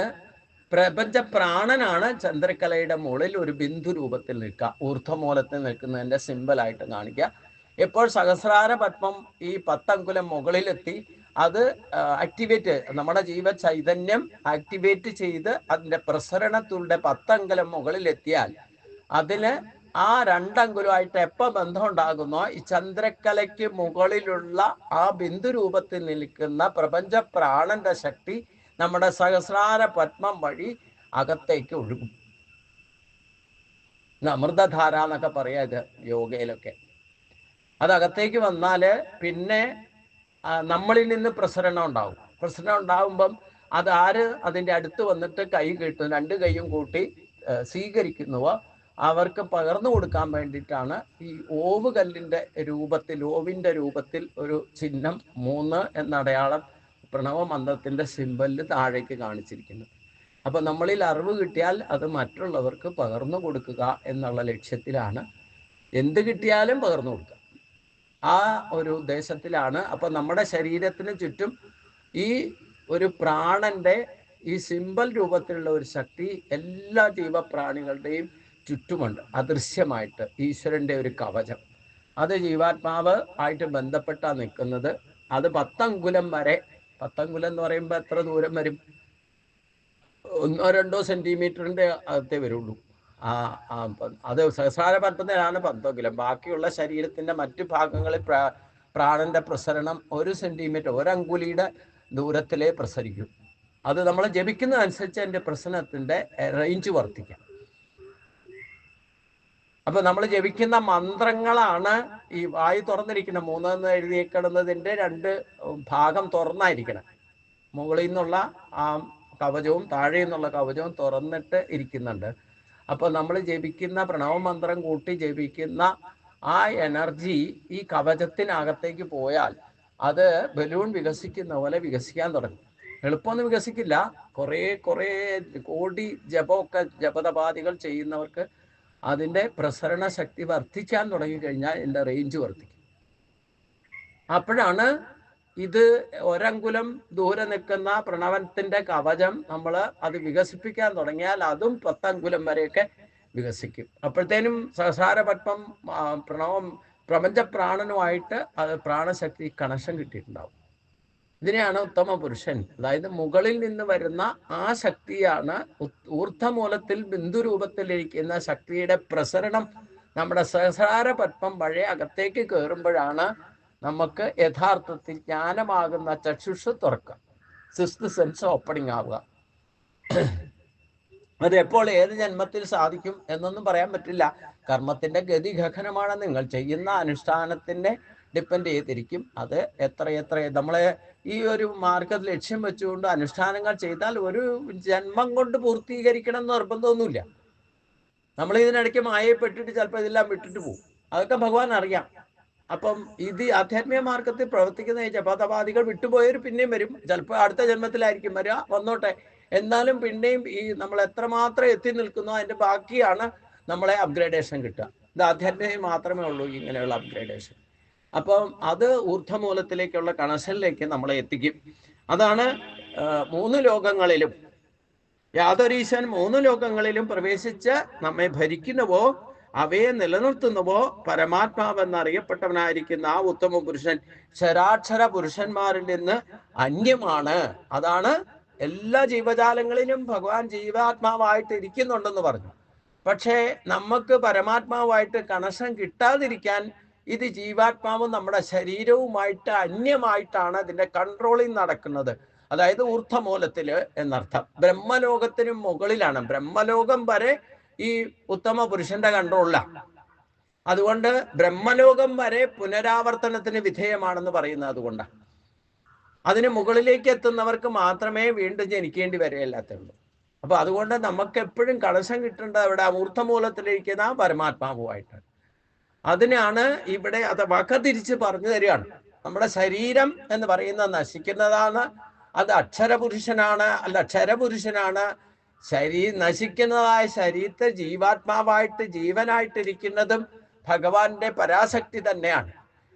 പ്രപഞ്ച പ്രാണനാണ് ചന്ദ്രക്കലയുടെ മുകളിൽ ഒരു ബിന്ദു രൂപത്തിൽ നിൽക്കുക, ഊർധ്വമൂലത്തിൽ നിൽക്കുന്നതിന്റെ സിമ്പലായിട്ട് കാണിക്കുക. എപ്പോൾ സഹസ്രാര പത്മം ഈ 10 അങ്കുലം മുകളിലെത്തി അത് ആക്ടിവേറ്റ്, നമ്മുടെ ജീവ ചൈതന്യം ആക്ടിവേറ്റ് ചെയ്ത് അതിന്റെ പ്രസരണത്തിലൂടെ 10 അങ്കുലം മുകളിലെത്തിയാൽ അതിന് ആ 2 അങ്കുലമായിട്ട് എപ്പോൾ ബന്ധം ഉണ്ടാകുന്നോ ഈ ചന്ദ്രക്കലയ്ക്ക് മുകളിലുള്ള ആ ബിന്ദു രൂപത്തിൽ നിൽക്കുന്ന പ്രപഞ്ച പ്രാണന്റെ ശക്തി നമ്മുടെ സഹസ്രാര പത്മം വഴി അകത്തേക്ക് ഒഴുകും. അമൃതധാര എന്നൊക്കെ പറയാ ഇത് യോഗയിലൊക്കെ. അത് അകത്തേക്ക് വന്നാല് പിന്നെ നമ്മളിൽ നിന്ന് പ്രസരണം ഉണ്ടാവും. പ്രസരണം ഉണ്ടാവുമ്പം അത് ആര് അതിൻ്റെ അടുത്ത് വന്നിട്ട് കൈ കിട്ടും, 2 കൈയും കൂട്ടി സ്വീകരിക്കുന്നുവോ അവർക്ക് പകർന്നു കൊടുക്കാൻ വേണ്ടിയിട്ടാണ് ഈ ഓവുകല്ലിൻ്റെ രൂപത്തിൽ, ഓവിൻ്റെ രൂപത്തിൽ ഒരു ചിഹ്നം 3 എന്ന അടയാളം പ്രണവ മന്ത്രത്തിൻ്റെ സിമ്പലിൽ താഴേക്ക് കാണിച്ചിരിക്കുന്നത്. അപ്പം നമ്മളിൽ അറിവ് കിട്ടിയാൽ അത് മറ്റുള്ളവർക്ക് പകർന്നു കൊടുക്കുക എന്നുള്ള ലക്ഷ്യത്തിലാണ് എന്ത് കിട്ടിയാലും പകർന്നു കൊടുക്കുക, ആ ഒരു ഉദ്ദേശത്തിലാണ്. അപ്പം നമ്മുടെ ശരീരത്തിന് ചുറ്റും ഈ ഒരു പ്രാണന്റെ ഈ സിമ്പൽ രൂപത്തിലുള്ള ഒരു ശക്തി എല്ലാ ജീവപ്രാണികളുടെയും ചുറ്റുമുണ്ട്, അദൃശ്യമായിട്ട് ഈശ്വരന്റെ ഒരു കവചം. അത് ജീവാത്മാവ് ആയിട്ട് ബന്ധപ്പെട്ടാണ് നിൽക്കുന്നത്. അത് 10 അങ്കുലം വരെ, 10 അങ്കുലം എന്ന് പറയുമ്പോൾ എത്ര ദൂരം വരും? 1-2 സെന്റിമീറ്ററിന്റെ അകത്തേ വരുള്ളൂ. അത് സഹസ്രാര പത്മത്തിലാണ് 10 അങ്കുലം. ബാക്കിയുള്ള ശരീരത്തിന്റെ മറ്റു ഭാഗങ്ങളിൽ പ്രാണന്റെ പ്രസരണം 1 സെന്റിമീറ്റർ, 1 അങ്കുലിയുടെ ദൂരത്തിലേ പ്രസരിക്കും. അത് നമ്മൾ ജപിക്കുന്നതനുസരിച്ച് അതിന്റെ പ്രസരണത്തിന്റെ റേഞ്ച് വർദ്ധിക്കാം. അപ്പൊ നമ്മൾ ജപിക്കുന്ന മന്ത്രങ്ങളാണ് ഈ വായു തുറന്നിരിക്കുന്ന 3 എന്ന് എഴുതിയേക്കുന്നതിന്റെ 2 ഭാഗം തുറന്നായിരിക്കണം. മുകളിൽ നിന്നുള്ള ആ കവചവും താഴെ നിന്നുള്ള കവചവും തുറന്നിട്ട് ഇരിക്കുന്നുണ്ട്. അപ്പോൾ നമ്മൾ ജപിക്കുന്ന പ്രണവമന്ത്രം കൂട്ടി ജപിക്കുന്ന ആ എനർജി ഈ കവചത്തിനകത്തേക്ക് പോയാൽ അത് ബലൂൺ വികസിക്കുന്ന പോലെ വികസിക്കാൻ തുടങ്ങും. എളുപ്പമൊന്നും വികസിക്കില്ല. കുറേ കോടി ജപമൊക്കെ ജപതപാദികൾ ചെയ്യുന്നവർക്ക് അതിൻ്റെ പ്രസരണ ശക്തി വർദ്ധിക്കാൻ തുടങ്ങിക്കഴിഞ്ഞാൽ ഇതിൻ്റെ റേഞ്ച് വർദ്ധിക്കും. അപ്പോഴാണ് ഇത് 1 അങ്കുലം ദൂരെ നിൽക്കുന്ന പ്രണവത്തിന്റെ കവചം നമ്മൾ അത് വികസിപ്പിക്കാൻ തുടങ്ങിയാൽ അതും 10 അങ്കുലം വരെയൊക്കെ വികസിക്കും. അപ്പോഴത്തേനും സഹസ്രാര പത്മം പ്രപഞ്ച പ്രാണനുമായിട്ട് അത് പ്രാണശക്തി കണക്ഷൻ കിട്ടിയിട്ടുണ്ടാവും. ഇതിനെയാണ് ഉത്തമ പുരുഷൻ, അതായത് മുകളിൽ നിന്ന് വരുന്ന ആ ശക്തിയാണ് ഊർധ്വമൂലത്തിൽ ബിന്ദു രൂപത്തിലിരിക്കുന്ന ശക്തിയുടെ പ്രസരണം നമ്മുടെ സഹസ്രാര പത്മം വഴി അകത്തേക്ക് കയറുമ്പോഴാണ് നമുക്ക് യഥാർത്ഥത്തിൽ ജ്ഞാനമാകുന്ന ചക്ഷുഷ് തുറക്കുക, 6th സെൻസ് ഓപ്പണിംഗ് ആവുക. അത് എപ്പോൾ ഏത് ജന്മത്തിൽ സാധിക്കും എന്നൊന്നും പറയാൻ പറ്റില്ല. കർമ്മത്തിന്റെ ഗതി ഗഹനമാണ്. നിങ്ങൾ ചെയ്യുന്ന അനുഷ്ഠാനത്തിനെ ഡിപ്പെൻഡ് ചെയ്തിരിക്കും. അത് എത്ര നമ്മളെ ഈ ഒരു മാർഗ ലക്ഷ്യം വെച്ചുകൊണ്ട് അനുഷ്ഠാനങ്ങൾ ചെയ്താൽ ഒരു ജന്മം കൊണ്ട് പൂർത്തീകരിക്കണം എന്ന് നിർബന്ധമൊന്നുമില്ല. നമ്മൾ ഇതിനിടയ്ക്ക് മായപ്പെട്ടിട്ട് ചിലപ്പോൾ ഇതെല്ലാം വിട്ടിട്ട് പോകും. അതൊക്കെ ഭഗവാൻ അറിയാം. അപ്പം ഇത് ആധ്യാത്മിക മാർഗത്തിൽ പ്രവർത്തിക്കുന്ന ഈ ജപതപാദികൾ വിട്ടുപോയവർ പിന്നെയും വരും. ചിലപ്പോൾ അടുത്ത ജന്മത്തിലായിരിക്കും വരിക, വന്നോട്ടെ. എന്നാലും പിന്നെയും ഈ നമ്മൾ എത്രമാത്രം എത്തി നിൽക്കുന്നോ അതിൻ്റെ ബാക്കിയാണ് നമ്മളെ അപ്ഗ്രേഡേഷൻ കിട്ടുക. ഇത് ആധ്യാത്മികം മാത്രമേ ഉള്ളൂ ഇങ്ങനെയുള്ള അപ്ഗ്രേഡേഷൻ. അപ്പം അത് ഊർധ്വമൂലത്തിലേക്കുള്ള കണക്ഷനിലേക്ക് നമ്മളെ എത്തിക്കും. അതാണ് 3 ലോകങ്ങളിലും യാതൊരീശൻ 3 ലോകങ്ങളിലും പ്രവേശിച്ച് നമ്മെ ഭരിക്കുന്നുവോ അവയെ നിലനിർത്തുന്നുവോ പരമാത്മാവെന്നറിയപ്പെട്ടവനായിരിക്കുന്ന ആ ഉത്തമ പുരുഷൻ ശരാക്ഷര പുരുഷന്മാരിൽ നിന്ന് അന്യമാണ്. അതാണ് എല്ലാ ജീവജാലങ്ങളിലും ഭഗവാൻ ജീവാത്മാവായിട്ട് ഇരിക്കുന്നുണ്ടെന്ന് പറഞ്ഞു. പക്ഷേ നമുക്ക് പരമാത്മാവുമായിട്ട് കണക്ഷൻ കിട്ടാതിരിക്കാൻ ഇത് ജീവാത്മാവും നമ്മുടെ ശരീരവുമായിട്ട് അന്യമായിട്ടാണ് ഇതിന്റെ കൺട്രോളിങ് നടക്കുന്നത്. അതായത് ഊർധ്വമൂലത്തില് എന്നർത്ഥം. ബ്രഹ്മലോകത്തിനും മുകളിലാണ്. ബ്രഹ്മലോകം വരെ ഈ ഉത്തമ പുരുഷന്റെ കൺട്രോളിലാണ്. അതുകൊണ്ട് ബ്രഹ്മലോകം വരെ പുനരാവർത്തനത്തിന് വിധേയമാണെന്ന് പറയുന്നത് അതുകൊണ്ടാണ്. അതിന് മുകളിലേക്ക് എത്തുന്നവർക്ക് മാത്രമേ വീണ്ടും ജനിക്കേണ്ടി വരികയില്ലാത്തുള്ളൂ. അപ്പൊ അതുകൊണ്ട് നമുക്ക് എപ്പോഴും കണക്ഷൻ കിട്ടേണ്ടത് അവിടെ അമൂർത്തമൂലത്തിലിരിക്കുന്ന പരമാത്മാവുമായിട്ടാണ്. അതിനാണ് ഇവിടെ അത് വകതിരിച്ച് പറഞ്ഞു തരികയാണ്. നമ്മുടെ ശരീരം എന്ന് പറയുന്നത് നശിക്കുന്നതാണ്, അത് അക്ഷരപുരുഷനാണ്, അല്ല ക്ഷരപുരുഷനാണ്. നശിക്കുന്നതായ ശരീരത്തെ ജീവാത്മാവായിട്ട് ജീവനായിട്ടിരിക്കുന്നതും ഭഗവാന്റെ പരാശക്തി തന്നെയാണ്.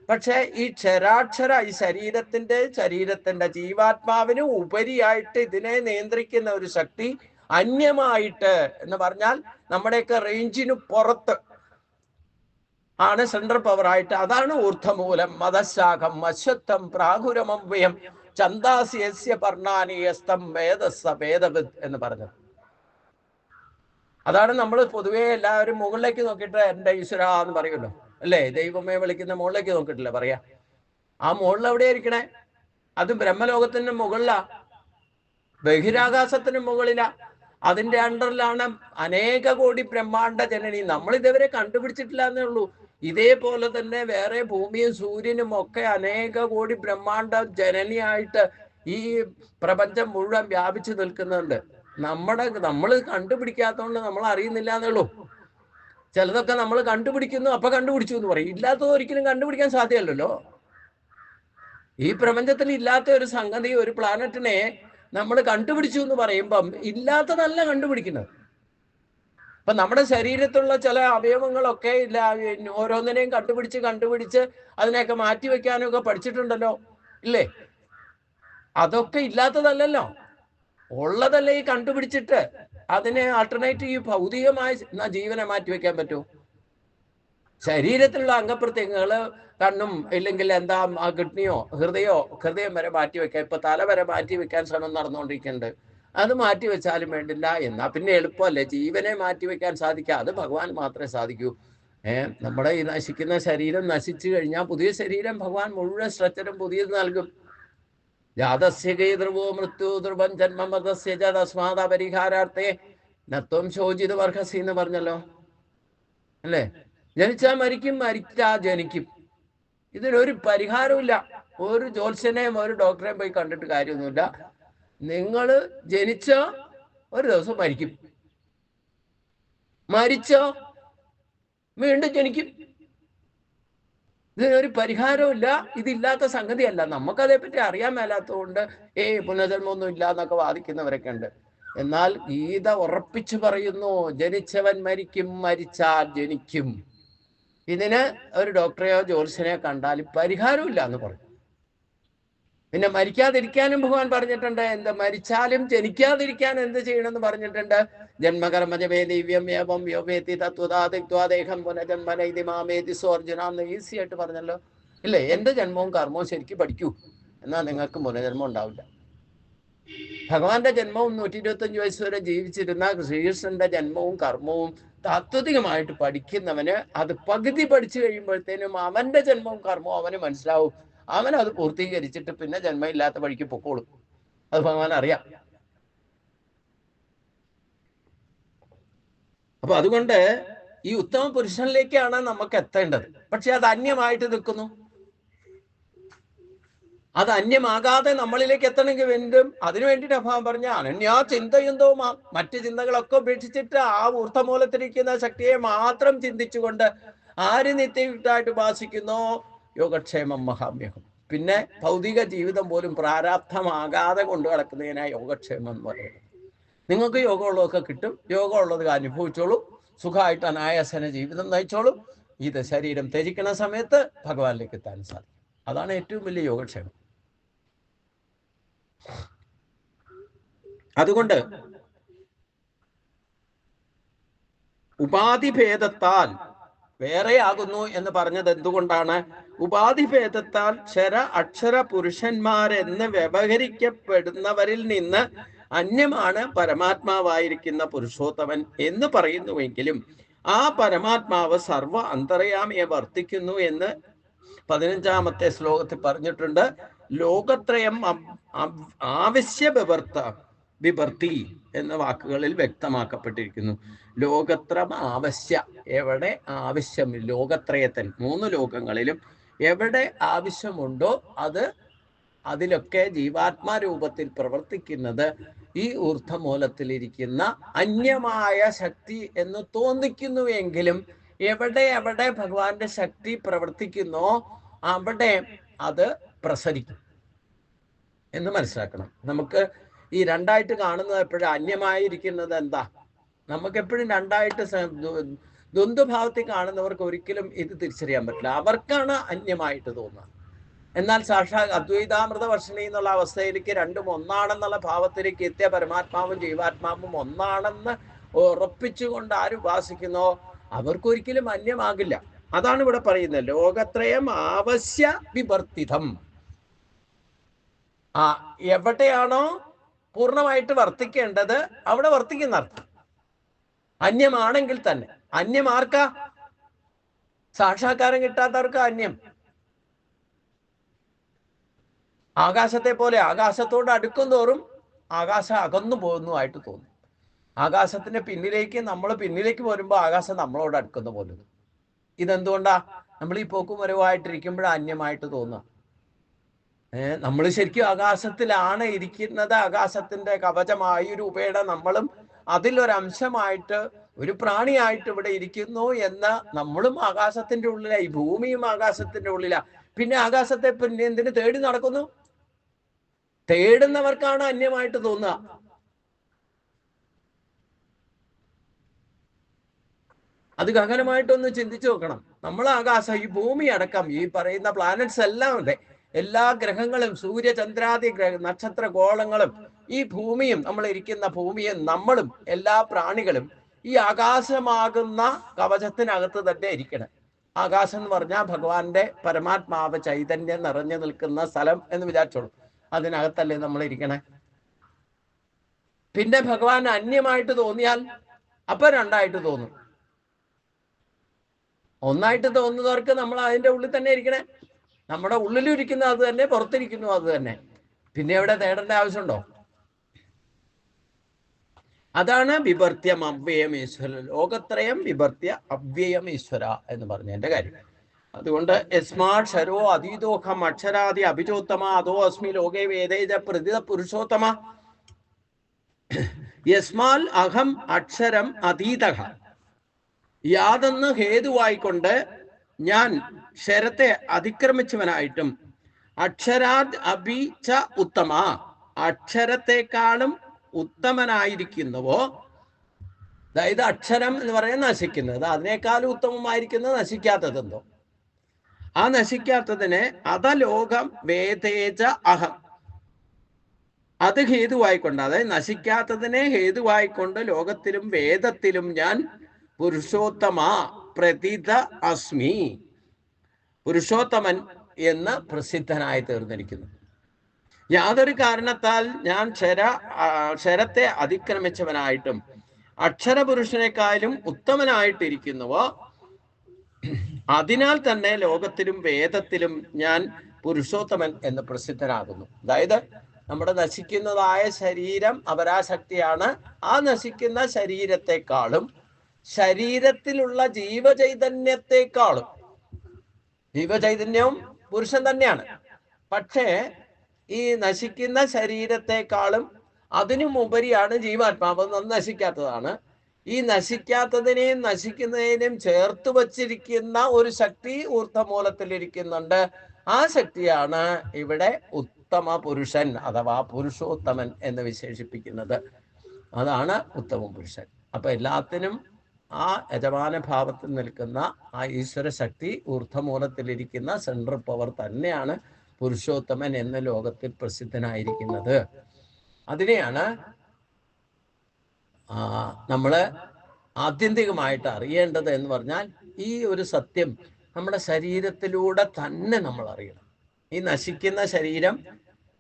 പക്ഷെ ഈ ക്ഷരാക്ഷര ഈ ശരീരത്തിന്റെ ജീവാത്മാവിന് ഉപരിയായിട്ട് ഇതിനെ നിയന്ത്രിക്കുന്ന ഒരു ശക്തി അന്യമായിട്ട് എന്ന് പറഞ്ഞാൽ നമ്മുടെയൊക്കെ റേഞ്ചിന് പുറത്ത് ആണ് സെൻട്രൽ പവറായിട്ട്. അതാണ് ഊർധമൂലം മതശാഖം അശ്വത്ഥം പ്രാഗുരമവ്യം ചന്ദാസ്യ പർണാനിയസ്തം വേദസ്സ വേദവിദ് എന്ന് പറഞ്ഞത്. അതാണ് നമ്മൾ പൊതുവേ എല്ലാവരും മുകളിലേക്ക് നോക്കിയിട്ട് എൻ്റെ ഈശ്വര എന്ന് പറയുമല്ലോ, അല്ലേ? ദൈവമേ വിളിക്കുന്ന മുകളിലേക്ക് നോക്കിയിട്ടില്ല പറയാ. ആ മുകളിൽ എവിടെയാ ഇരിക്കണേ? അത് ബ്രഹ്മലോകത്തിന് മുകളിലാ, ബഹിരാകാശത്തിന് മുകളിലാ. അതിന്റെ അണ്ടറിലാണ് അനേക കോടി ബ്രഹ്മാണ്ട ജനനി. നമ്മൾ ഇതുവരെ കണ്ടുപിടിച്ചിട്ടില്ല എന്നേ ഉള്ളൂ. ഇതേപോലെ തന്നെ വേറെ ഭൂമിയും സൂര്യനും ഒക്കെ അനേക കോടി ബ്രഹ്മാണ്ട ജനനിയായിട്ട് ഈ പ്രപഞ്ചം മുഴുവൻ വ്യാപിച്ചു നിൽക്കുന്നുണ്ട്. നമ്മൾ കണ്ടുപിടിക്കാത്തതുകൊണ്ട് നമ്മൾ അറിയുന്നില്ല എന്നുള്ളൂ. ചിലതൊക്കെ നമ്മൾ കണ്ടുപിടിക്കുന്നു, അപ്പൊ കണ്ടുപിടിച്ചു എന്ന് പറയും. ഇല്ലാത്തത് ഒരിക്കലും കണ്ടുപിടിക്കാൻ സാധ്യമല്ലല്ലോ. ഈ പ്രപഞ്ചത്തിൽ ഇല്ലാത്ത ഒരു സംഗതി, ഒരു പ്ലാനറ്റിനെ നമ്മൾ കണ്ടുപിടിച്ചു എന്ന് പറയുമ്പം ഇല്ലാത്തതല്ല കണ്ടുപിടിക്കുന്നത്. അപ്പൊ നമ്മുടെ ശരീരത്തിലുള്ള ചില അവയവങ്ങളൊക്കെ ഇല്ല, ഓരോന്നിനെയും കണ്ടുപിടിച്ച് അതിനെയൊക്കെ മാറ്റിവെക്കാനൊക്കെ പഠിച്ചിട്ടുണ്ടല്ലോ, ഇല്ലേ? അതൊക്കെ ഇല്ലാത്തതല്ലല്ലോ, ഉള്ളതല്ലേ ഈ കണ്ടുപിടിച്ചിട്ട് അതിനെ ആൾട്ടർനേറ്റീവ് ഭൗതികമായ ജീവനെ മാറ്റിവെക്കാൻ പറ്റുമോ? ശരീരത്തിലുള്ള അംഗപ്രത്യംഗങ്ങള് കണ്ണും ഇല്ലെങ്കിൽ എന്താ കിഡ്നിയോ ഹൃദയം വരെ മാറ്റിവെക്കാൻ, ഇപ്പൊ തല വരെ മാറ്റിവെക്കാൻ ശ്രമം നടന്നുകൊണ്ടിരിക്കുന്നുണ്ട്. അത് മാറ്റിവെച്ചാലും വേണ്ടില്ല. എന്നാ പിന്നെ എളുപ്പമല്ലേ ജീവനെ മാറ്റിവെക്കാൻ സാധിക്കുക? അത് ഭഗവാൻ മാത്രമേ സാധിക്കൂ. നമ്മുടെ ഈ നശിക്കുന്ന ശരീരം നശിച്ചു കഴിഞ്ഞാൽ പുതിയ ശരീരം ഭഗവാൻ മുഴുവൻ സ്ട്രക്ചറും പുതിയത് നൽകും. ജാതസ്യ ധ്രുവോ മൃത്യു ധ്രുവം ജന്മമതസ്യ തസ്മാദ പരിഹാരാർത്ഥേ നത്വം ശോചിത വർഹസി എന്ന് പറഞ്ഞല്ലോ, അല്ലേ? ജനിച്ചാൽ മരിക്കും, മരിച്ചാ ജനിക്കും. ഇതിനൊരു പരിഹാരമില്ല. ഒരു ജ്യോത്സ്യനെയും ഒരു ഡോക്ടറെയും പോയി കണ്ടിട്ട് കാര്യമൊന്നുമില്ല. നിങ്ങൾ ജനിച്ചോ ഒരു ദിവസം മരിക്കും, മരിച്ചോ വീണ്ടും ജനിക്കും. ഇതിനൊരു പരിഹാരമില്ല. ഇതില്ലാത്ത സംഗതിയല്ല. നമുക്കതേപ്പറ്റി അറിയാൻ മേലാത്തതുകൊണ്ട് പുനർജന്മൊന്നും ഇല്ല എന്നൊക്കെ വാദിക്കുന്നവരൊക്കെ ഉണ്ട്. എന്നാൽ ഗീത ഉറപ്പിച്ചു പറയുന്നു, ജനിച്ചവൻ മരിക്കും, മരിച്ചാൽ ജനിക്കും. ഇതിന് ഒരു ഡോക്ടറെയോ ജ്യോത്സ്യനെയോ കണ്ടാലും പരിഹാരമില്ല എന്ന് പറഞ്ഞു. പിന്നെ മരിക്കാതിരിക്കാനും ഭഗവാൻ പറഞ്ഞിട്ടുണ്ട്. എന്ത് മരിച്ചാലും ജനിക്കാതിരിക്കാൻ എന്ത് ചെയ്യണമെന്ന് പറഞ്ഞിട്ടുണ്ട്. ജന്മകർമ്മജമേ ദിവ്യം ഏവം വ്യോമേതി തത്വതാദേഹം പുനജന്മനൈതി മാമേതി സ്വർജന എന്ന് ഈസി ആയിട്ട് പറഞ്ഞല്ലോ, ഇല്ലേ? എന്റെ ജന്മവും കർമ്മവും ശരിക്കും പഠിക്കൂ, എന്നാൽ നിങ്ങൾക്ക് പുനർജന്മം ഉണ്ടാവില്ല. ഭഗവാന്റെ ജന്മവും 125 വയസ്സ് വരെ ജീവിച്ചിരുന്ന ശ്രീകൃഷ്ണന്റെ ജന്മവും കർമ്മവും താത്വികമായിട്ട് പഠിക്കുന്നവന് അത് പകുതി പഠിച്ചു കഴിയുമ്പോഴത്തേനും അവന്റെ ജന്മവും കർമ്മവും അവന് മനസ്സിലാവും. അവൻ അത് പൂർത്തീകരിച്ചിട്ട് പിന്നെ ജന്മമില്ലാത്ത വഴിക്ക് പൊക്കോളും. അത് ഭഗവാൻ അറിയാം. അപ്പൊ അതുകൊണ്ട് ഈ ഉത്തമ പുരുഷനിലേക്കാണ് നമുക്ക് എത്തേണ്ടത്. പക്ഷെ അത് അന്യമായിട്ട് നിൽക്കുന്നു. അത് അന്യമാകാതെ നമ്മളിലേക്ക് എത്തണമെങ്കിൽ വീണ്ടും അതിനു വേണ്ടിയിട്ട് ഭഗവാൻ പറഞ്ഞ അനന്യാ ചിന്തയുന്തോ മറ്റു ചിന്തകളൊക്കെ ഉപേക്ഷിച്ചിട്ട് ആ ഊർധമൂലത്തിരിക്കുന്ന ശക്തിയെ മാത്രം ചിന്തിച്ചുകൊണ്ട് ആര് നിത്യയുക്തമായിട്ട് ഉപാസിക്കുന്നോ യോഗക്ഷേമം മഹാമ്യഹം. പിന്നെ ഭൗതിക ജീവിതം പോലും പ്രാരാബ്ധമാകാതെ കൊണ്ടു നടക്കുന്നതിനായി യോഗക്ഷേമം എന്ന് പറയുന്നത്. നിങ്ങൾക്ക് യോഗമുള്ളതൊക്കെ കിട്ടും, യോഗമുള്ളത് അനുഭവിച്ചോളൂ, സുഖമായിട്ട് അനായാസന ജീവിതം നയിച്ചോളൂ. ഇത് ശരീരം ത്യജിക്കുന്ന സമയത്ത് ഭഗവാനിലേക്ക് എത്താൻ സാധിക്കും. അതാണ് ഏറ്റവും വലിയ യോഗക്ഷേമം. അതുകൊണ്ട് ഉപാധിഭേദത്താൽ വേറെയാകുന്നു എന്ന് പറഞ്ഞത് എന്തുകൊണ്ടാണ്? ഉപാധിഭേദത്താൽ അക്ഷര പുരുഷന്മാരെന്ന് വ്യവഹരിക്കപ്പെടുന്നവരിൽ നിന്ന് അന്യമാണ് പരമാത്മാവായിരിക്കുന്ന പുരുഷോത്തമൻ എന്ന് പറയുന്നുവെങ്കിലും ആ പരമാത്മാവ് സർവ അന്തർയാമിയെ വർത്തിക്കുന്നു എന്ന് 15ാമത്തെ ശ്ലോകത്തിൽ പറഞ്ഞിട്ടുണ്ട്. ലോകത്രയം ആവശ്യ വിവർത്ത വിഭർത്തി എന്ന വാക്കുകളിൽ വ്യക്തമാക്കപ്പെട്ടിരിക്കുന്നു. ലോകത്രം ആവശ്യ, എവിടെ ആവശ്യം, ലോകത്രയത്തിൽ 3 ലോകങ്ങളിലും എവിടെ ആവശ്യമുണ്ടോ അതിലൊക്കെ ജീവാത്മാ രൂപത്തിൽ പ്രവർത്തിക്കുന്നത് ഈ ഊർധ്വമൂലത്തിലിരിക്കുന്ന അന്യമായ ശക്തി എന്ന് തോന്നിക്കുന്നുവെങ്കിലും എവിടെ ഭഗവാന്റെ ശക്തി പ്രവർത്തിക്കുന്നോ അവിടെ അത് പ്രസരിക്കും എന്ന് മനസ്സിലാക്കണം. നമുക്ക് ഈ രണ്ടായിട്ട് കാണുന്നത് എപ്പോഴും അന്യമായിരിക്കുന്നത് എന്താ? നമുക്കെപ്പോഴും രണ്ടായിട്ട് ദ്വന്ദ്ഭാവത്തിൽ കാണുന്നവർക്ക് ഒരിക്കലും ഇത് തിരിച്ചറിയാൻ പറ്റില്ല. അവർക്കാണ് അന്യമായിട്ട് തോന്നുക. എന്നാൽ സാക്ഷാത് അദ്വൈതാമൃത വർഷണി എന്നുള്ള അവസ്ഥയിലേക്ക് രണ്ടും ഒന്നാണെന്നുള്ള ഭാവത്തിലേക്ക് എത്തിയ പരമാത്മാവും ജീവാത്മാവും ഒന്നാണെന്ന് ഉറപ്പിച്ചുകൊണ്ട് ആര് ഉപാസിക്കുന്നോ അവർക്കൊരിക്കലും അന്യമാകില്ല. അതാണ് ഇവിടെ പറയുന്നത്. ലോകത്രയം ആവശ്യ വിവർത്തിതം. എവിടെയാണോ പൂർണ്ണമായിട്ട് വർത്തിക്കേണ്ടത് അവിടെ വർത്തിക്കുന്ന അർത്ഥം. അന്യമാണെങ്കിൽ തന്നെ. അന്യം ആർക്കാ? സാക്ഷാത്കാരം കിട്ടാത്തവർക്ക് അന്യം. ആകാശത്തെ പോലെ ആകാശത്തോട് അടുക്കും തോറും ആകാശം അകന്നു പോകുന്നതായിട്ട് തോന്നും. ആകാശത്തിന്റെ പിന്നിലേക്ക് വരുമ്പോൾ ആകാശം നമ്മളോട് അടുക്കുന്ന പോലെ. ഇതെന്തുകൊണ്ടാ? നമ്മൾ ഈ പോക്കും വരവായിട്ടിരിക്കുമ്പോഴാണ് അന്യമായിട്ട് തോന്നുക. നമ്മൾ ശരിക്കും ആകാശത്തിലാണ് ഇരിക്കുന്നത്. ആകാശത്തിന്റെ കവചമായി രൂപയുടെ നമ്മളും അതിലൊരംശമായിട്ട് ഒരു പ്രാണിയായിട്ട് ഇവിടെ ഇരിക്കുന്നു എന്ന് നമ്മളും ആകാശത്തിന്റെ ഉള്ളിലാ. ഈ ഭൂമിയും ആകാശത്തിന്റെ ഉള്ളിലാ. പിന്നെ ആകാശത്തെ പിന്നെ എന്തിനു തേടി നടക്കുന്നു? തേടുന്നവർക്കാണ് അന്യമായിട്ട് തോന്നുക. അത് ഗഹനമായിട്ടൊന്ന് ചിന്തിച്ചു നോക്കണം. നമ്മൾ ആകാശം, ഈ ഭൂമി അടക്കം, ഈ പറയുന്ന പ്ലാനറ്റ്സ് എല്ലാം ഉണ്ട്. എല്ലാ ഗ്രഹങ്ങളും, സൂര്യചന്ദ്രാദി നക്ഷത്ര ഗോളങ്ങളും, ഈ ഭൂമിയും, നമ്മൾ ഇരിക്കുന്ന ഭൂമിയും, നമ്മളും, എല്ലാ പ്രാണികളും ഈ ആകാശമാകുന്ന കവചത്തിനകത്ത് തന്നെ ഇരിക്കണം. ആകാശം എന്ന് പറഞ്ഞാൽ ഭഗവാന്റെ പരമാത്മാവ് ചൈതന്യം നിറഞ്ഞു നിൽക്കുന്ന സ്ഥലം എന്ന് വിചാരിച്ചോളൂ. അതിനകത്തല്ലേ നമ്മൾ ഇരിക്കണേ. പിന്നെ ഭഗവാൻ അന്യമായിട്ട് തോന്നിയാൽ അപ്പൊ രണ്ടായിട്ട് തോന്നും. ഒന്നായിട്ട് തോന്നുന്നവർക്ക് നമ്മൾ അതിന്റെ ഉള്ളിൽ തന്നെ ഇരിക്കണേ. നമ്മുടെ ഉള്ളിലിരിക്കുന്ന അത് തന്നെ, പുറത്തിരിക്കുന്നു അത് തന്നെ. പിന്നെ എവിടെ തേടേണ്ട ആവശ്യമുണ്ടോ? അതാണ് വിഭർത്യം അവ്യയം ഈശ്വര. ലോകത്രയം വിഭർത്യ അവ്യയം ഈശ്വര എന്ന് പറഞ്ഞതിന്റെ കാര്യം. അതുകൊണ്ട് യസ്മാത് ശരോ അതീതോഹം അക്ഷരാദി അഭിചോത്തമ അതോ അസ്മി ലോകേ വേദേജ പ്രതിത പുരുഷോത്തമ. യസ്മാൽ അഹം അക്ഷരം അതീത. യാതൊന്ന് ഹേതുവായിക്കൊണ്ട് ഞാൻ ക്ഷരത്തെ അതിക്രമിച്ചവനായിട്ടും അക്ഷരാദ് അഭി ച ഉത്തമ, അക്ഷരത്തെക്കാളും ഉത്തമനായിരിക്കുന്നുവോ. അതായത് അക്ഷരം എന്ന് പറയുന്നത് നശിക്കുന്നത്, അതിനേക്കാളും ഉത്തമമായിരിക്കുന്നത് നശിക്കാത്തതെന്തോ. ആ നശിക്കാത്തതിനെ അധലോകം വേദേജ അഹം, അത് ഹേതുവായിക്കൊണ്ട്, അതായത് നശിക്കാത്തതിനെ ഹേതുവായിക്കൊണ്ട് ലോകത്തിലും വേദത്തിലും ഞാൻ പുരുഷോത്തമ പ്രതിത അസ്മി, പുരുഷോത്തമൻ എന്ന് പ്രസിദ്ധനായി തീർന്നിരിക്കുന്നു. യാതൊരു കാരണത്താൽ ഞാൻ ക്ഷരത്തെ അതിക്രമിച്ചവനായിട്ടും അക്ഷരപുരുഷനേക്കാളും ഉത്തമനായിട്ടിരിക്കുന്നുവോ അതിനാൽ തന്നെ ലോകത്തിലും വേദത്തിലും ഞാൻ പുരുഷോത്തമൻ എന്ന് പ്രസിദ്ധനാകുന്നു. അതായത് നമ്മുടെ നശിക്കുന്നതായ ശരീരം അപരാശക്തിയാണ്. ആ നശിക്കുന്ന ശരീരത്തെക്കാളും ശരീരത്തിലുള്ള ജീവചൈതന്യത്തെക്കാളും, ജീവചൈതന്യവും പുരുഷൻ തന്നെയാണ്, പക്ഷേ ഈ നശിക്കുന്ന ശരീരത്തെക്കാളും അതിനും ഉപരിയാണ് ജീവാത്മാവ്. നശിക്കാത്തതാണ്. ഈ നശിക്കാത്തതിനെയും നശിക്കുന്നതിനെയും ചേർത്ത് വച്ചിരിക്കുന്ന ഒരു ശക്തി ഊർധ്വമൂലത്തിലിരിക്കുന്നുണ്ട്. ആ ശക്തിയാണ് ഇവിടെ ഉത്തമ പുരുഷൻ അഥവാ പുരുഷോത്തമൻ എന്ന് വിശേഷിപ്പിക്കുന്നത്. അതാണ് ഉത്തമ പുരുഷൻ. അപ്പൊ എല്ലാത്തിനും ആ യജമാന ഭാവത്തിൽ നിൽക്കുന്ന ആ ഈശ്വര ശക്തി ഊർധ്വമൂലത്തിലിരിക്കുന്ന സെൻട്രൽ പവർ തന്നെയാണ് പുരുഷോത്തമൻ എന്ന ലോകത്തിൽ പ്രസിദ്ധനായിരിക്കുന്നത്. അതിനെയാണ് നമ്മള് ആത്യന്തികമായിട്ട് അറിയേണ്ടത് എന്ന് പറഞ്ഞാൽ ഈ ഒരു സത്യം നമ്മുടെ ശരീരത്തിലൂടെ തന്നെ നമ്മൾ അറിയണം. ഈ നശിക്കുന്ന ശരീരം,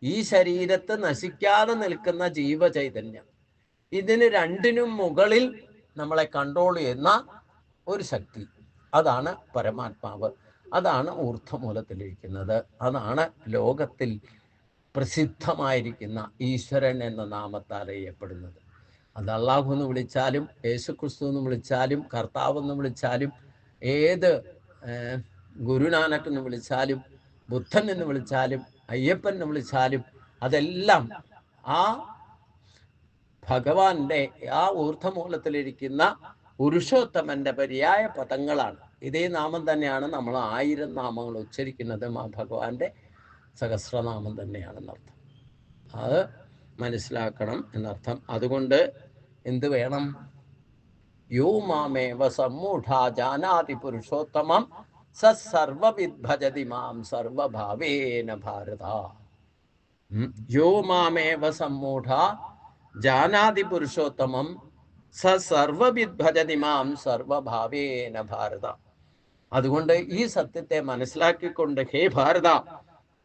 ഈ ശരീരത്ത് നശിക്കാതെ നിൽക്കുന്ന ജീവചൈതന്യം, ഇതിന് രണ്ടിനും മുകളിൽ നമ്മളെ കൺട്രോൾ ചെയ്യുന്ന ഒരു ശക്തി, അതാണ് പരമാത്മാവ്. അതാണ് ഊർധ്വമൂലത്തിലിരിക്കുന്നത്. അതാണ് ലോകത്തിൽ പ്രസിദ്ധമായിരിക്കുന്ന ഈശ്വരൻ എന്ന നാമത്താൽ അറിയപ്പെടുന്നത്. അത് അള്ളാഹു എന്ന് വിളിച്ചാലും യേശുക്രിസ്തു എന്ന് വിളിച്ചാലും കർത്താവ് എന്ന് വിളിച്ചാലും ഏത് ഗുരുനാനക് എന്ന് വിളിച്ചാലും ബുദ്ധൻ എന്ന് വിളിച്ചാലും അയ്യപ്പൻ എന്ന് വിളിച്ചാലും അതെല്ലാം ആ ഭഗവാന്റെ ആ ഊർധ്വമൂലത്തിലിരിക്കുന്ന പുരുഷോത്തമന്റെ പര്യായ പദങ്ങളാണ്. ഇതേ നാമം തന്നെയാണ് നമ്മൾ 1000 നാമങ്ങൾ ഉച്ചരിക്കുന്നതും ആ ഭഗവാന്റെ സഹസ്രനാമം തന്നെയാണെന്നർത്ഥം. അത് മനസ്സിലാക്കണം എന്നർത്ഥം. അതുകൊണ്ട് എന്ത് വേണം? യോ മാമേവ സമ്മൂഢ ജാനാതി പുരുഷോത്തമം സർവവിദ് ഭജതി മാം സർവഭാവേന ഭാരത. യോ മാമേവ സമ്മൂഢ ജാനാതി പുരുഷോത്തമം സർവവിദ് ഭജതി മാം സർവഭാവേന ഭാരത. അതുകൊണ്ട് ഈ സത്യത്തെ മനസ്സിലാക്കിക്കൊണ്ട് ഹേ ഭാരത,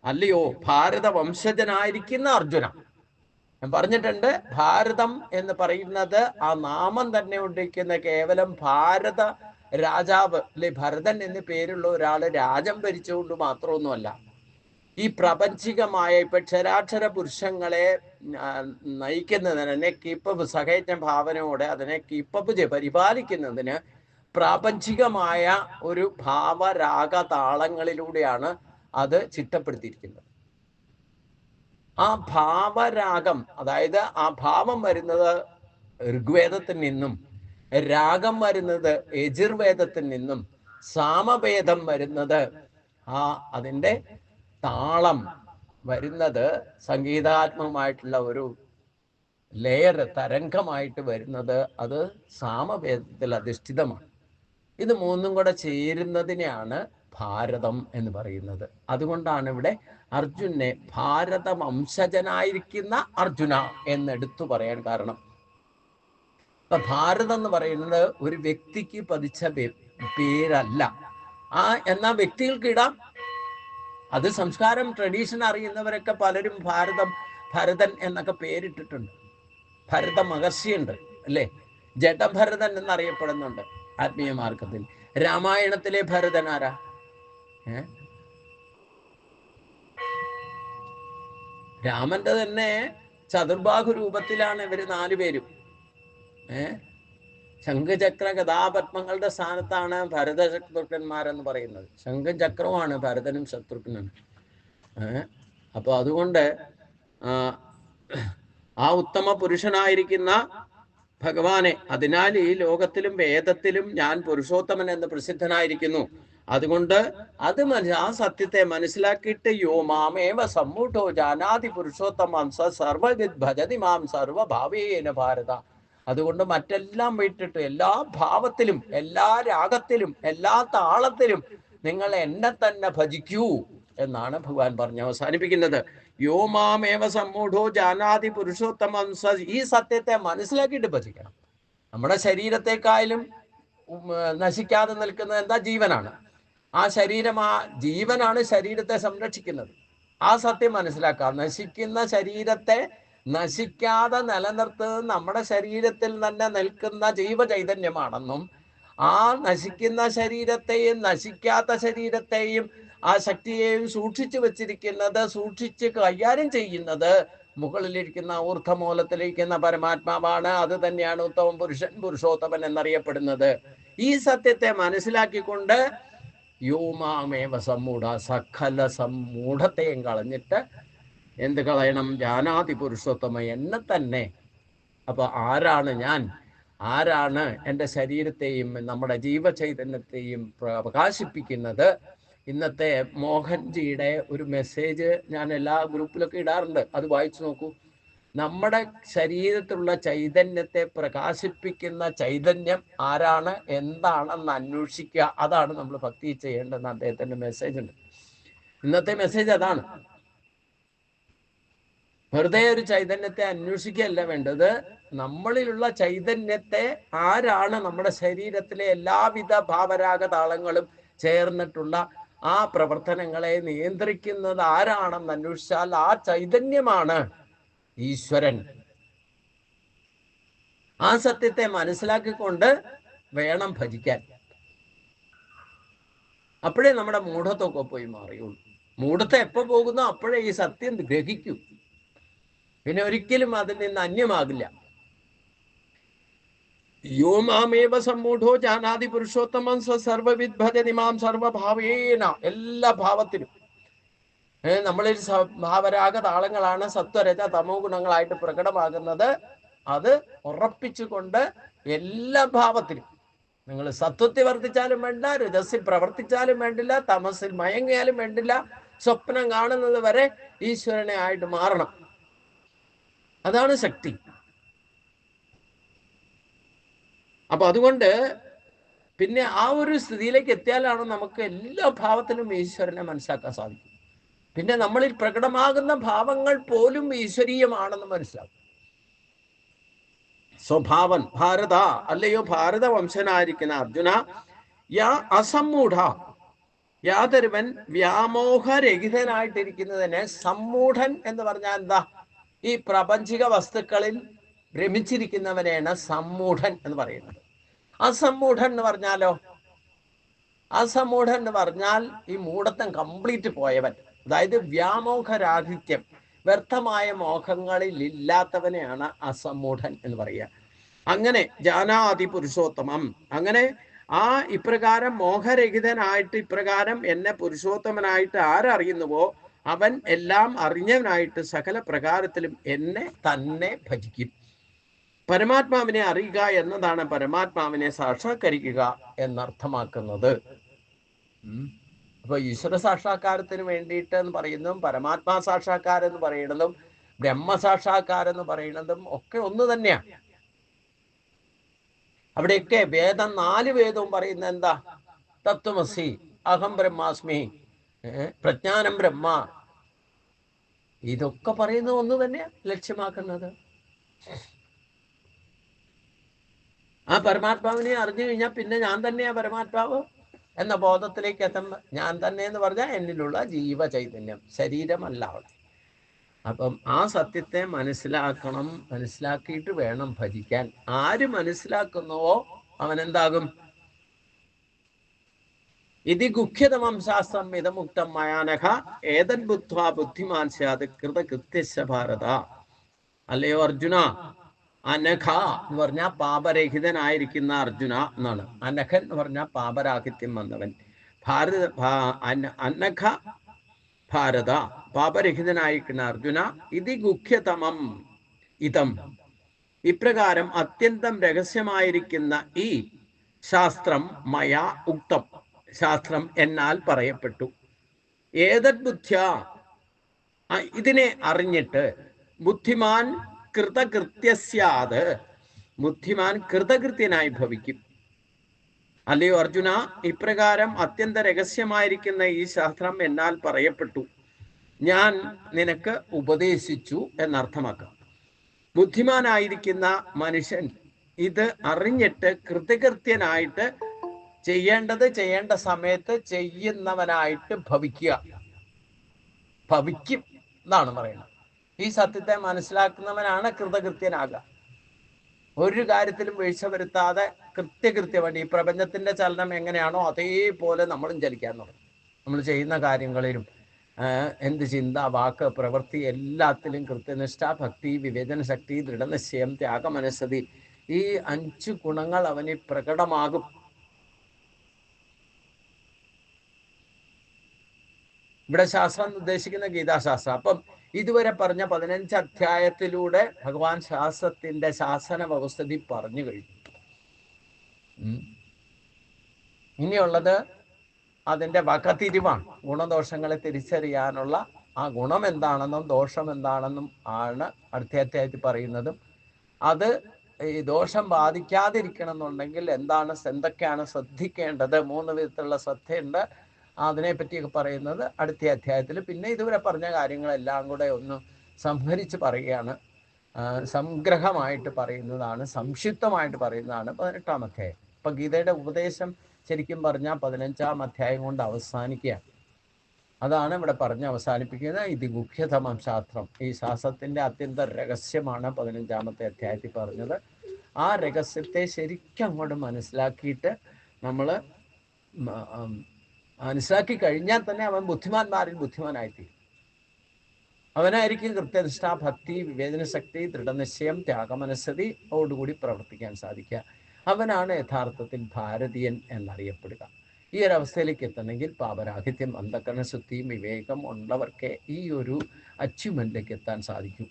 അല്ലയോ ഭാരത വംശജനായിരിക്കുന്ന അർജുന, ഞാൻ പറഞ്ഞിട്ടുണ്ട്, ഭാരതം എന്ന് പറയുന്നത് ആ നാമം തന്നെ ഉണ്ടിരിക്കുന്ന കേവലം ഭാരത രാജാവ് അല്ലെ ഭരതൻ എന്ന് പേരുള്ള ഒരാള് രാജ്യം ഭരിച്ചുകൊണ്ട് മാത്രമൊന്നുമല്ല. ഈ പ്രാപഞ്ചികമായ ഇപ്പൊ ക്ഷരാക്ഷര പുരുഷങ്ങളെ നയിക്കുന്നതിനെ കീപ്പപ്പ് സഹയജ്ഞ ഭാവനയോടെ അതിനെ കീപ്പപ്പ് പരിപാലിക്കുന്നതിന് പ്രാപഞ്ചികമായ ഒരു ഭാവരാഗ താളങ്ങളിലൂടെയാണ് അത് ചിട്ടപ്പെടുത്തിയിരിക്കുന്നത്. ആ ഭാവരാഗം, അതായത് ആ ഭാവം വരുന്നത് ഋഗ്വേദത്തിൽ നിന്നും, രാഗം വരുന്നത് യജുർവേദത്തിൽ നിന്നും, സാമവേദം വരുന്നത് അതിൻ്റെ താളം വരുന്നത് സംഗീതാത്മകമായിട്ടുള്ള ഒരു ലെയർ തരംഗമായിട്ട് വരുന്നത് അത് സാമവേദത്തിൽ അധിഷ്ഠിതമാണ്. ഇത് മൂന്നും കൂടെ ചേരുന്നതിനെയാണ് ഭാരതം എന്ന് പറയുന്നത്. അതുകൊണ്ടാണ് ഇവിടെ അർജുനെ ഭാരത വംശജനായിരിക്കുന്ന അർജുന എന്നെടുത്തു പറയാൻ കാരണം. ഇപ്പൊ ഭാരതം എന്ന് പറയുന്നത് ഒരു വ്യക്തിക്ക് പതിച്ച പേരല്ല. എന്നാ വ്യക്തികൾക്ക് ഇടാം. അത് സംസ്കാരം ട്രഡീഷൻ അറിയുന്നവരൊക്കെ പലരും ഭരതൻ എന്നൊക്കെ പേരിട്ടിട്ടുണ്ട്. ഭരത മഹർഷിയുണ്ട് അല്ലേ, ജഡഭരതൻ എന്നറിയപ്പെടുന്നുണ്ട് ആത്മീയ മാർഗത്തിൽ. രാമായണത്തിലെ ഭരതൻ ആരാ? രാമന്റെ തന്നെ ചതുർബാഹു രൂപത്തിലാണ് ഇവര് 4 പേരും. ശംഖചക്ര ഗദാപത്മങ്ങളുടെ സ്ഥാനത്താണ് ഭരത ശത്രുഘ്നന്മാരെന്ന് പറയുന്നത്. ശംഖും ചക്രവുമാണ് ഭരതനും ശത്രുഘ്നും. അപ്പൊ അതുകൊണ്ട് ആ ഉത്തമ പുരുഷനായിരിക്കുന്ന ഭഗവാനെ, അതിനാൽ ഈ ലോകത്തിലും വേദത്തിലും ഞാൻ പുരുഷോത്തമൻ എന്ന് പ്രസിദ്ധനായിരിക്കുന്നു. അതുകൊണ്ട് ആ സത്യത്തെ മനസ്സിലാക്കിയിട്ട് യോ മാമേവ സമ്മൂഢോ ജാനാതി പുരുഷോത്തമം സർവവിദ് ഭജതി മാം സർവഭാവേന ഭാരത. അതുകൊണ്ട് മറ്റെല്ലാം വിട്ടിട്ട് എല്ലാ ഭാവത്തിലും എല്ലാ രാഗത്തിലും എല്ലാ താളത്തിലും നിങ്ങൾ എന്നെ തന്നെ ഭജിക്കൂ എന്നാണ് ഭഗവാൻ പറഞ്ഞ് അവസാനിപ്പിക്കുന്നത്. യോ മാമേവ സമ്മൂഢോ ജാനാതി പുരുഷോത്തമം. ഈ സത്യത്തെ മനസ്സിലാക്കിയിട്ട് ഭജിക്കണം. നമ്മുടെ ശരീരത്തെക്കാളും നശിക്കാതെ നിൽക്കുന്നത് എന്താ? ജീവനാണ്. ആ ജീവനാണ് ശരീരത്തെ സംരക്ഷിക്കുന്നത്. ആ സത്യം മനസ്സിലാക്കാം. നശിക്കുന്ന ശരീരത്തെ നശിക്കാതെ നിലനിർത്തുന്നത് നമ്മുടെ ശരീരത്തിൽ തന്നെ നിൽക്കുന്ന ജീവചൈതന്യമാണെന്നും ആ നശിക്കുന്ന ശരീരത്തെയും നശിക്കാത്ത ശരീരത്തെയും ആ ശക്തിയെയും സൂക്ഷിച്ച് കൈകാര്യം ചെയ്യുന്നത് മുകളിലിരിക്കുന്ന ഊർധ്വമൂലത്തിലിരിക്കുന്ന പരമാത്മാവാണ്. അത് തന്നെയാണ് ഉത്തമ പുരുഷൻ, പുരുഷോത്തമൻ എന്നറിയപ്പെടുന്നത്. ഈ സത്യത്തെ മനസ്സിലാക്കിക്കൊണ്ട് യോമാമേവ സമ്മൂഢ, സകല സമ്മൂഢത്തെയും കളഞ്ഞിട്ട് എന്ത് കളയണം? ജാനാതി പുരുഷോത്തമ, എന്നെ തന്നെ. അപ്പൊ ആരാണ് ഞാൻ? ആരാണ് എൻ്റെ ശരീരത്തെയും നമ്മുടെ ജീവചൈതന്യത്തെയും പ്രകാശിപ്പിക്കുന്നത്? ഇന്നത്തെ മോഹൻജിയുടെ ഒരു മെസ്സേജ് ഞാൻ എല്ലാ ഗ്രൂപ്പിലൊക്കെ ഇടാറുണ്ട്, അത് വായിച്ചു നോക്കൂ. നമ്മുടെ ശരീരത്തിലുള്ള ചൈതന്യത്തെ പ്രകാശിപ്പിക്കുന്ന ചൈതന്യം ആരാണ്, എന്താണെന്ന് അന്വേഷിക്കുക. അതാണ് നമ്മൾ ഭക്തി ചെയ്യേണ്ടതെന്ന് അദ്ദേഹത്തിൻ്റെ മെസ്സേജ് ഉണ്ട്. ഇന്നത്തെ മെസ്സേജ് അതാണ്. വെറുതെ ഒരു ചൈതന്യത്തെ അന്വേഷിക്കുകയല്ല വേണ്ടത്. നമ്മളിലുള്ള ചൈതന്യത്തെ ആരാണ്, നമ്മുടെ ശരീരത്തിലെ എല്ലാവിധ ഭാവരാഗ താളങ്ങളും ചേർന്നിട്ടുള്ള ആ പ്രവർത്തനങ്ങളെ നിയന്ത്രിക്കുന്നത് ആരാണെന്ന് അന്വേഷിച്ചാൽ ആ ചൈതന്യമാണ് ഈശ്വരൻ. ആ സത്യത്തെ മനസ്സിലാക്കിക്കൊണ്ട് വേണം ഭജിക്കാൻ. അപ്പോഴേ നമ്മുടെ മൂഢത്വമൊക്കെ പോയി മാറിയുള്ളൂ. മൂഢത്തെ എപ്പോ പോകുന്നോ അപ്പോഴേ ഈ സത്യം ഗ്രഹിക്കൂ, പിന്നെ ഒരിക്കലും അതിൽ നിന്ന് അന്യമാകില്ല. യോ മാമേവ സമ്മൂഢോ ജാനാതി പുരുഷോത്തമം സർവവിദ് ഭജതി മാം സർവഭാവേന, എല്ലാ ഭാവത്തിലും. നമ്മളിൽ ഭാവരാഗ താളങ്ങളാണ് സത്വരജ തമോ ഗുണങ്ങളായിട്ട് പ്രകടമാകുന്നത്. അത് ഉറപ്പിച്ചുകൊണ്ട് എല്ലാ ഭാവത്തിലും നിങ്ങൾ സത്വത്തിൽ വർദ്ധിച്ചാലും വേണ്ട, രജസിൽ പ്രവർത്തിച്ചാലും വേണ്ടില്ല, തമസിൽ മയങ്ങിയാലും വേണ്ടില്ല, സ്വപ്നം കാണുന്നത് വരെ ഈശ്വരനെ ആയിട്ട് മാറണം. അതാണ് ശക്തി. അപ്പൊ അതുകൊണ്ട് പിന്നെ ആ ഒരു സ്ഥിതിയിലേക്ക് എത്തിയാലാണ് നമുക്ക് എല്ലാ ഭാവത്തിലും ഈശ്വരനെ മനസ്സിലാക്കാൻ സാധിക്കും. പിന്നെ നമ്മളിൽ പ്രകടമാകുന്ന ഭാവങ്ങൾ പോലും ഈശ്വരീയമാണെന്ന് മനസ്സിലാക്കും. സ്വഭാവൻ ഭാരത, അല്ലയോ ഭാരത വംശനായിരിക്കുന്ന അർജുന, യാ അസമ്മൂഢ, യാതൊരുവൻ വ്യാമോഹരഹിതനായിട്ടിരിക്കുന്നതിന്, സമ്മൂഢൻ എന്ന് പറഞ്ഞാൽ എന്താ? ഈ പ്രപഞ്ചിക വസ്തുക്കളിൽ ഭ്രമിച്ചിരിക്കുന്നവനെയാണ് സമ്മൂഢൻ എന്ന് പറയുന്നത്. അസമ്മൂഢൻ എന്ന് പറഞ്ഞാലോ? അസമ്മൂഢൻ എന്ന് പറഞ്ഞാൽ ഈ മൂഢത്തം കംപ്ലീറ്റ് പോയവൻ, അതായത് വ്യാമോഹരാഹിത്യം, വ്യർത്ഥമായ മോഹങ്ങളിൽ ഇല്ലാത്തവനെയാണ് അസമ്മൂഢൻ എന്ന് പറയുക. അങ്ങനെ ജാനാതി പുരുഷോത്തമം, അങ്ങനെ ആ ഇപ്രകാരം മോഹരഹിതനായിട്ട് ഇപ്രകാരം എന്നെ പുരുഷോത്തമനായിട്ട് ആരറിയുന്നുവോ അവൻ എല്ലാം അറിഞ്ഞവനായിട്ട് സകല പ്രകാരത്തിലും എന്നെ തന്നെ ഭജിക്കും. പരമാത്മാവിനെ അറിയുക എന്നതാണ് പരമാത്മാവിനെ സാക്ഷാത്കരിക്കുക എന്നർത്ഥമാക്കുന്നത്. അപ്പൊ ഈശ്വര സാക്ഷാത്കാരത്തിന് വേണ്ടിയിട്ട് എന്ന് പറയുന്നതും പരമാത്മാ സാക്ഷാത്കാരം എന്ന് പറയുന്നതും ബ്രഹ്മസാക്ഷാത്കാരം എന്ന് പറയുന്നതും ഒക്കെ ഒന്ന് തന്നെയാണ്. അവിടെയൊക്കെ വേദം, 4 വേദവും പറയുന്നത് എന്താ? തത്വമസി, അഹം ബ്രഹ്മാസ്മി, പ്രജ്ഞാനം ബ്രഹ്മ, ഇതൊക്കെ പറയുന്നത് ഒന്ന് തന്നെയാ ലക്ഷ്യമാക്കുന്നത്. ആ പരമാത്മാവിനെ അറിഞ്ഞു കഴിഞ്ഞാൽ പിന്നെ ഞാൻ തന്നെയാ പരമാത്മാവ് എന്ന ബോധത്തിലേക്ക് എത്തുമ്പോൾ, ഞാൻ തന്നെ എന്ന് പറഞ്ഞാൽ എന്നിലുള്ള ജീവ ചൈതന്യം, ശരീരമല്ല അവിടെ. അപ്പം ആ സത്യത്തെ മനസ്സിലാക്കണം, മനസ്സിലാക്കിയിട്ട് വേണം ഭജിക്കാൻ. ആര് മനസ്സിലാക്കുന്നുവോ അവൻ എന്താകും? ഇതി ഗുഹ്യതമം ശാസ്ത്രം ഇതമുക്തം മയാനഘ ഏതൻ ബുദ്ധ്വാ ബുദ്ധിമാൻ സ്യാത് കൃതകൃത്യസ്യ ഭാരത. അല്ലയോ അർജുന, അനഘ എന്ന് പറഞ്ഞാൽ പാപരഹിതനായിരിക്കുന്ന അർജുന എന്നാണ്. അനഘൻ എന്ന് പറഞ്ഞാൽ പാപരാഹിത്യം വന്നവൻ. അനഘ ഭാരത, പാപരഹിതനായിരിക്കുന്ന അർജുന, ഇതി ഗുഹ്യതമം ഇതം, ഇപ്രകാരം അത്യന്തം രഹസ്യമായിരിക്കുന്ന ഈ ശാസ്ത്രം മയാ ഉക്തം, ശാസ്ത്രം എന്നാൽ പറയപ്പെട്ടു. ഏതത് ബുദ്ധ്യ, ഇതിനെ അറിഞ്ഞിട്ട് ബുദ്ധിമാൻ കൃതകൃത്യസ്യാത്, ബുദ്ധിമാൻ കൃതകൃത്യനായി ഭവിക്കും. അല്ലയോ അർജുന, ഇപ്രകാരം അത്യന്ത രഹസ്യമായിരിക്കുന്ന ഈ ശാസ്ത്രം എന്നാൽ പറയപ്പെട്ടു, ഞാൻ നിനക്ക് ഉപദേശിച്ചു എന്നർത്ഥമാക്കാം. ബുദ്ധിമാനായിരിക്കുന്ന മനുഷ്യൻ ഇത് അറിഞ്ഞിട്ട് കൃതകൃത്യനായിട്ട് ചെയ്യേണ്ടത് ചെയ്യേണ്ട സമയത്ത് ചെയ്യുന്നവനായിട്ട് ഭവിക്കും എന്നാണ് പറയുന്നത്. ഈ സത്യത്തെ മനസ്സിലാക്കുന്നവനാണ് കൃതകൃത്യനാകുക. ഒരു കാര്യത്തിലും വീഴ്ച വരുത്താതെ കൃത്യമായിട്ട് ഈ പ്രപഞ്ചത്തിന്റെ ചലനം എങ്ങനെയാണോ അതേപോലെ നമ്മളും ചലിക്കാൻ തുടങ്ങും. നമ്മൾ ചെയ്യുന്ന കാര്യങ്ങളിലും എന്ത് ചിന്ത, വാക്ക്, പ്രവൃത്തി എല്ലാത്തിലും കൃത്യനിഷ്ഠ, ഭക്തി, വിവേചന ശക്തി, ദൃഢനിശ്ചയം, ത്യാഗമനസ്സതി, ഈ 5 ഗുണങ്ങൾ അവന് പ്രകടമാകും. ഇവിടെ ശാസ്ത്രം ഉദ്ദേശിക്കുന്ന ഗീതാശാസ്ത്രം. അപ്പം ഇതുവരെ പറഞ്ഞ 15 അധ്യായത്തിലൂടെ ഭഗവാൻ ശാസ്ത്രത്തിന്റെ ശാസന വ്യവസ്ഥിതി പറഞ്ഞു കഴിഞ്ഞു. ഇനിയുള്ളത് അതിൻ്റെ വകതിരിവാണ്. ഗുണദോഷങ്ങളെ തിരിച്ചറിയാനുള്ള ആ ഗുണം എന്താണെന്നും ദോഷം എന്താണെന്നും ആണ് അടുത്ത അധ്യായത്തിൽ പറയുന്നതും. അത് ഈ ദോഷം ബാധിക്കാതിരിക്കണം എന്നുണ്ടെങ്കിൽ എന്തൊക്കെയാണ് ശ്രദ്ധിക്കേണ്ടത്, 3 വിധത്തിലുള്ള ശ്രദ്ധയുണ്ട്, അതിനെപ്പറ്റിയൊക്കെ പറയുന്നത് അടുത്ത അധ്യായത്തിൽ. പിന്നെ ഇതുവരെ പറഞ്ഞ കാര്യങ്ങളെല്ലാം കൂടെ ഒന്ന് സംഭരിച്ച് പറയുകയാണ്, സംഗ്രഹമായിട്ട് പറയുന്നതാണ്, സംക്ഷിപ്തമായിട്ട് പറയുന്നതാണ് 18-ാം അധ്യായം. അപ്പം ഗീതയുടെ ഉപദേശം ശരിക്കും പറഞ്ഞാൽ 15-ാം അധ്യായം കൊണ്ട് അവസാനിക്കുകയാണ്. അതാണ് ഇവിടെ പറഞ്ഞ് അവസാനിപ്പിക്കുന്നത്. ഇത് ഗുഹ്യതമം ശാസ്ത്രം, ഈ ശാസ്ത്രത്തിൻ്റെ അത്യന്ത രഹസ്യമാണ് 15-ാമത്തെ അധ്യായത്തിൽ പറഞ്ഞത്. ആ രഹസ്യത്തെ ശരിക്കും അങ്ങോട്ട് മനസ്സിലാക്കിയിട്ട് നമ്മൾ മനസ്സിലാക്കി കഴിഞ്ഞാൽ തന്നെ അവൻ ബുദ്ധിമാന്മാരിൽ ബുദ്ധിമാനായിത്തീരും. അവനായിരിക്കും കൃത്യനിഷ്ഠ, ഭക്തി, വിവേചനശക്തി, ദൃഢനിശ്ചയം, ത്യാഗമനസ്സതി ഓടുകൂടി പ്രവർത്തിക്കാൻ സാധിക്കുക. അവനാണ് യഥാർത്ഥത്തിൽ ഭാരതീയൻ എന്നറിയപ്പെടുക. ഈ ഒരു അവസ്ഥയിലേക്ക് എത്തണമെങ്കിൽ പാപരാഹിത്യം, അന്ധകരണശുദ്ധിയും വിവേകം ഉള്ളവർക്ക് ഈ ഒരു അച്ചീവ്മെന്റിലേക്ക് എത്താൻ സാധിക്കും.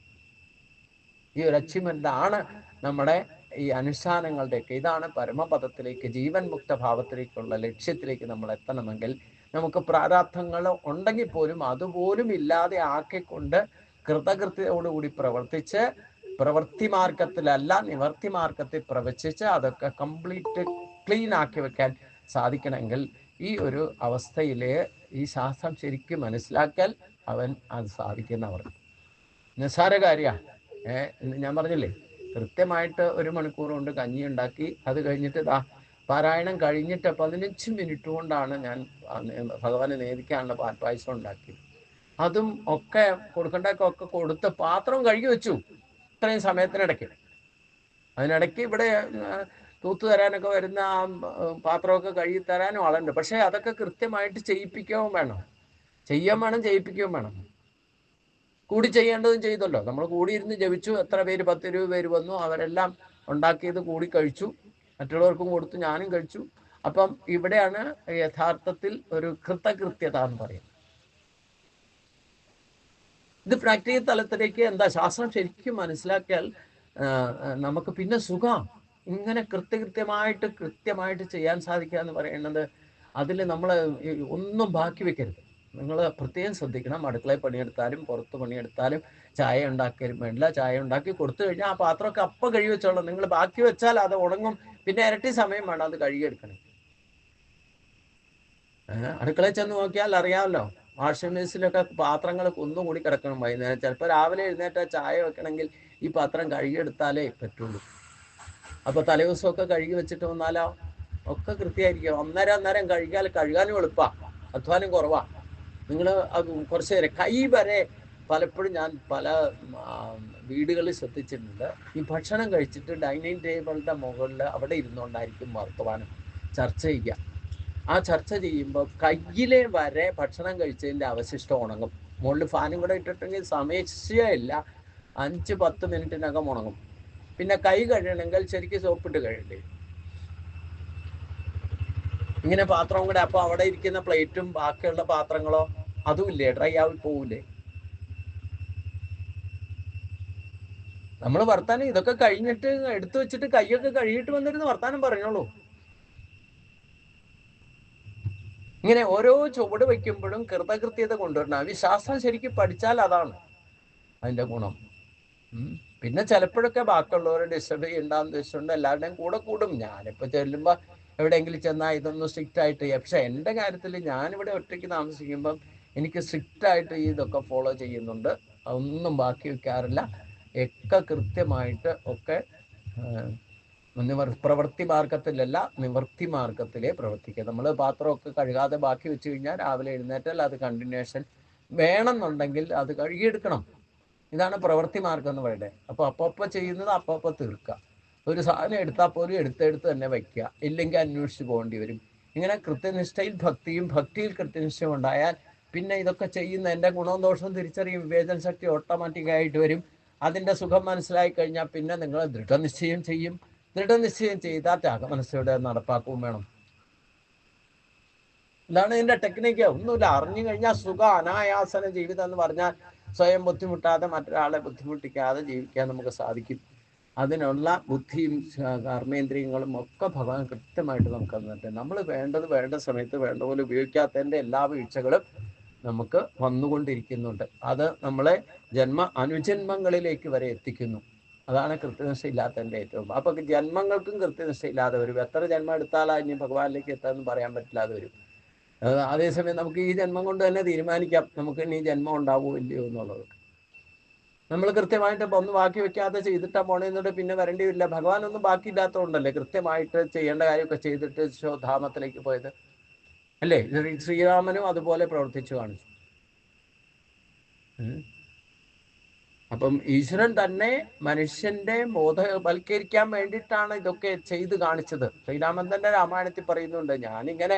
ഈ ഒരു അച്ചീവ്മെന്റ് ആണ് നമ്മുടെ ഈ അനുഷ്ഠാനങ്ങളുടെയൊക്കെ, ഇതാണ് പരമപദത്തിലേക്ക്, ജീവൻ മുക്ത ഭാവത്തിലേക്കുള്ള ലക്ഷ്യത്തിലേക്ക് നമ്മൾ എത്തണമെങ്കിൽ നമുക്ക് പ്രാരാബ്ധങ്ങൾ ഉണ്ടെങ്കിൽ പോലും അതുപോലും ഇല്ലാതെ ആക്കിക്കൊണ്ട് കൃതകൃത്യതയോടുകൂടി പ്രവർത്തിച്ച്, പ്രവൃത്തി മാർഗത്തിലല്ല നിവർത്തി മാർഗത്തിൽ പ്രവചിച്ച് അതൊക്കെ കംപ്ലീറ്റ് ക്ലീൻ ആക്കി വെക്കാൻ സാധിക്കണമെങ്കിൽ ഈ ഒരു അവസ്ഥയിൽ ഈ ശാസ്ത്രം ശരിക്കും മനസ്സിലാക്കിയാൽ അവൻ അത് സാധിക്കുന്നവർ. നിസ്സാര കാര്യമാണ്. ഞാൻ പറഞ്ഞില്ലേ, കൃത്യമായിട്ട് 1 മണിക്കൂർ കൊണ്ട് കഞ്ഞി ഉണ്ടാക്കി, അത് കഴിഞ്ഞിട്ട് പാരായണം കഴിഞ്ഞിട്ട് 15 മിനിറ്റ് കൊണ്ടാണ് ഞാൻ ഭഗവാനെ നേദിക്കാനുള്ള പാൽപ്പായസം ഉണ്ടാക്കി. അതും ഒക്കെ കൊടുക്കേണ്ടതൊക്കെ കൊടുത്ത് പാത്രം കഴുകി വെച്ചു ഇത്രയും സമയത്തിനിടയ്ക്ക്. അതിനിടയ്ക്ക് ഇവിടെ തൂത്തു തരാനൊക്കെ വരുന്ന ആ പാത്രമൊക്കെ കഴുകി തരാനും ആളുണ്ട്. പക്ഷെ അതൊക്കെ കൃത്യമായിട്ട് ചെയ്യിപ്പിക്കുകയും വേണം, ചെയ്യാൻ വേണം, ചെയ്യിപ്പിക്കുകയും വേണം. കൂടി ചെയ്യേണ്ടതും ചെയ്തല്ലോ. നമ്മൾ കൂടിയിരുന്ന് ജപിച്ചു, എത്ര പേര് 10-20 പേര് വന്നു, അവരെല്ലാം ഉണ്ടാക്കിയത് കൂടി കഴിച്ചു, മറ്റുള്ളവർക്കും കൊടുത്തു, ഞാനും കഴിച്ചു. അപ്പം ഇവിടെയാണ് യഥാർത്ഥത്തിൽ ഒരു കൃതകൃത്യത എന്ന് പറയുന്നത്. ഇത് പ്രാക്ടിക്കൽ തലത്തിലേക്ക് എന്താ ശാസ്ത്രം ശരിക്കും മനസ്സിലാക്കിയാൽ നമുക്ക് പിന്നെ സുഖം. ഇങ്ങനെ കൃത്യമായിട്ട് ചെയ്യാൻ സാധിക്കുക എന്ന് പറയുന്നത്, അതിൽ നമ്മൾ ഒന്നും ബാക്കി വെക്കരുത്. നിങ്ങൾ പ്രത്യേകം ശ്രദ്ധിക്കണം. അടുക്കളയിൽ പണിയെടുത്താലും പുറത്ത് പണിയെടുത്താലും ചായ ഉണ്ടാക്കലും വേണ്ടില്ല. ചായ ഉണ്ടാക്കി കൊടുത്തു കഴിഞ്ഞാൽ ആ പാത്രമൊക്കെ അപ്പം കഴുകി വെച്ചോളാം. നിങ്ങൾ ബാക്കി വെച്ചാൽ അത് ഉണങ്ങും, പിന്നെ ഇരട്ടി സമയം വേണം അത് കഴുകിയെടുക്കണം. അടുക്കളയിൽ ചെന്ന് നോക്കിയാൽ അറിയാമല്ലോ, വാഷിംഗ് മെഷീനിലൊക്കെ പാത്രങ്ങൾ കുന്നുകൂടി കിടക്കണം വൈകുന്നേരം. ചിലപ്പോൾ രാവിലെ എഴുന്നേറ്റ ചായ വെക്കണമെങ്കിൽ ഈ പാത്രം കഴുകിയെടുത്താലേ പറ്റുള്ളൂ. അപ്പോൾ തലേദിവസമൊക്കെ കഴുകി വെച്ചിട്ട് വന്നാലോ ഒക്കെ കൃത്യമായിരിക്കും. അന്നേരം കഴുകാനും എളുപ്പമാണ്, അധ്വാനം കുറവാണ്. നിങ്ങൾ അത് കുറച്ച് നേരം കൈ വരെ പലപ്പോഴും ഞാൻ പല വീടുകളിൽ ശ്രദ്ധിച്ചിട്ടുണ്ട്. ഈ ഭക്ഷണം കഴിച്ചിട്ട് ഡൈനിങ് ടേബിളിൻ്റെ മുകളിൽ അവിടെ ഇരുന്നുകൊണ്ടായിരിക്കും വർത്തമാനം ചർച്ച ചെയ്യുക. ആ ചർച്ച ചെയ്യുമ്പോൾ കയ്യിലെ വരെ ഭക്ഷണം കഴിച്ചതിൻ്റെ അവശിഷ്ടം ഉണങ്ങും. മുകളിൽ ഫാനും കൂടെ ഇട്ടിട്ടെങ്കിൽ സമയമില്ല, 5-10 മിനിറ്റിനകം ഉണങ്ങും. പിന്നെ കൈ കഴുകണമെങ്കിൽ ശരിക്കും സോപ്പിട്ട് കഴുകണ്ടേ. ഇങ്ങനെ പാത്രവും കൂടെ, അപ്പോൾ അവിടെ ഇരിക്കുന്ന പ്ലേറ്റും ബാക്കിയുള്ള പാത്രങ്ങളോ അതും ഇല്ലേ, ഡ്രൈ ആയി പോവില്ലേ. നമ്മൾ വർത്താനം ഇതൊക്കെ കഴിഞ്ഞിട്ട് എടുത്തു വെച്ചിട്ട് കൈയൊക്കെ കഴുകിയിട്ട് വന്നിരുന്ന് വർത്താനം പറഞ്ഞോളൂ. ഇങ്ങനെ ഓരോ ചുവട് വയ്ക്കുമ്പോഴും കൃതകൃത്യത കൊണ്ടുവരണം. ഈ ശാസ്ത്രം ശരിക്കും പഠിച്ചാൽ അതാണ് അതിൻ്റെ ഗുണം. പിന്നെ ചിലപ്പോഴൊക്കെ ബാക്കിയുള്ളവരെ ഡിസ്റ്റർബ് ചെയ്യണ്ടെന്ന് വെച്ചിട്ടുണ്ട് എല്ലാവരുടെയും കൂടെ കൂടും. ഞാനിപ്പോൾ ചെല്ലുമ്പോൾ എവിടെയെങ്കിലും ചെന്നാൽ ഇതൊന്നും സ്ട്രിക്റ്റ് ആയിട്ട് ചെയ്യാം. പക്ഷെ എൻ്റെ കാര്യത്തിൽ ഞാനിവിടെ ഒറ്റയ്ക്ക് താമസിക്കുമ്പം എനിക്ക് സ്ട്രിക്റ്റായിട്ട് ഇതൊക്കെ ഫോളോ ചെയ്യുന്നുണ്ട്. ഒന്നും ബാക്കി വെക്കാറില്ല. ഒക്കെ കൃത്യമായിട്ട് ഒക്കെ പ്രവൃത്തി മാർഗത്തിലല്ല നിവൃത്തി മാർഗത്തിലേ പ്രവർത്തിക്കുക. നമ്മൾ പാത്രമൊക്കെ കഴുകാതെ ബാക്കി വെച്ച് കഴിഞ്ഞാൽ രാവിലെ എഴുന്നേറ്റാൽ അത് കണ്ടിന്യൂഷൻ വേണമെന്നുണ്ടെങ്കിൽ അത് കഴുകിയെടുക്കണം. ഇതാണ് പ്രവൃത്തി മാർഗം എന്ന് പറയുന്നത്. അപ്പോൾ അപ്പപ്പോൾ ചെയ്യുന്നത് അപ്പപ്പോൾ തീർക്കുക. ഒരു സാധനം എടുത്താൽ പോലും എടുത്തെടുത്ത് തന്നെ വയ്ക്കുക, ഇല്ലെങ്കിൽ അന്വേഷിച്ച് പോകേണ്ടി വരും. ഇങ്ങനെ കൃത്യനിഷ്ഠയിൽ ഭക്തിയിൽ കൃത്യനിഷ്ഠയും ഉണ്ടായാൽ പിന്നെ ഇതൊക്കെ ചെയ്യുന്ന എൻ്റെ ഗുണവും ദോഷവും തിരിച്ചറിയും. വിവേചന ശക്തി ഓട്ടോമാറ്റിക്കായിട്ട് വരും. അതിൻ്റെ സുഖം മനസ്സിലായി കഴിഞ്ഞാൽ പിന്നെ നിങ്ങൾ ദൃഢനിശ്ചയം ചെയ്യും. ദൃഢനിശ്ചയം ചെയ്താൽ ത്യാഗമനസ്സോടെ നടപ്പാക്കുകയും വേണം. ഇതാണ് ഇതിൻ്റെ ടെക്നിക്ക്. ഒന്നുമില്ല, അറിഞ്ഞു കഴിഞ്ഞാൽ സുഖം, അനായാസന ജീവിതം എന്ന് പറഞ്ഞാൽ സ്വയം ബുദ്ധിമുട്ടാതെ മറ്റൊരാളെ ബുദ്ധിമുട്ടിക്കാതെ ജീവിക്കാൻ നമുക്ക് സാധിക്കും. അതിനുള്ള ബുദ്ധിയും കർമ്മേന്ദ്രിയങ്ങളും ഒക്കെ ഭഗവാൻ കൃത്യമായിട്ട് നമുക്ക് തന്നിട്ട്, നമ്മൾ വേണ്ട സമയത്ത് വേണ്ട പോലെ ഉപയോഗിക്കാത്തതിൻ്റെ എല്ലാ വീഴ്ചകളും നമുക്ക് വന്നുകൊണ്ടിരിക്കുന്നുണ്ട്. അത് നമ്മളെ അനുജന്മങ്ങളിലേക്ക് വരെ എത്തിക്കുന്നു. അതാണ് കൃത്യനിഷ്ഠ ഇല്ലാത്തതിൻ്റെ ഏറ്റവും. അപ്പോൾ ജന്മങ്ങൾക്കും കൃത്യനിഷ്ഠ ഇല്ലാതെ വരും. എത്ര ജന്മം എടുത്താലാ ഇനി ഭഗവാനിലേക്ക് എത്താമെന്ന് പറയാൻ പറ്റില്ലാതെ വരും. അതേസമയം നമുക്ക് ഈ ജന്മം കൊണ്ട് തന്നെ തീരുമാനിക്കാം നമുക്ക് ഇനി ജന്മം ഉണ്ടാവുമോ ഇല്ലയോ എന്നുള്ളത്. നമ്മൾ കൃത്യമായിട്ട് ഒന്നും ബാക്കി വെക്കാതെ ചെയ്തിട്ടാ പോണെന്നിട്ട് പിന്നെ വരേണ്ടി വരില്ല. ഭഗവാനൊന്നും ബാക്കി ഇല്ലാത്തതുകൊണ്ടല്ലേ കൃത്യമായിട്ട് ചെയ്യേണ്ട കാര്യമൊക്കെ ചെയ്തിട്ട് ധാമത്തിലേക്ക് പോയത് അല്ലേ. ശ്രീരാമനും അതുപോലെ പ്രവർത്തിച്ചു കാണിച്ചു. അപ്പം ഈശ്വരൻ തന്നെ മനുഷ്യന്റെ ബോധവൽക്കരിക്കാൻ വേണ്ടിയിട്ടാണ് ഇതൊക്കെ ചെയ്ത് കാണിച്ചത്. ശ്രീരാമൻ തന്നെ രാമായണത്തിൽ പറയുന്നുണ്ട്, ഞാനിങ്ങനെ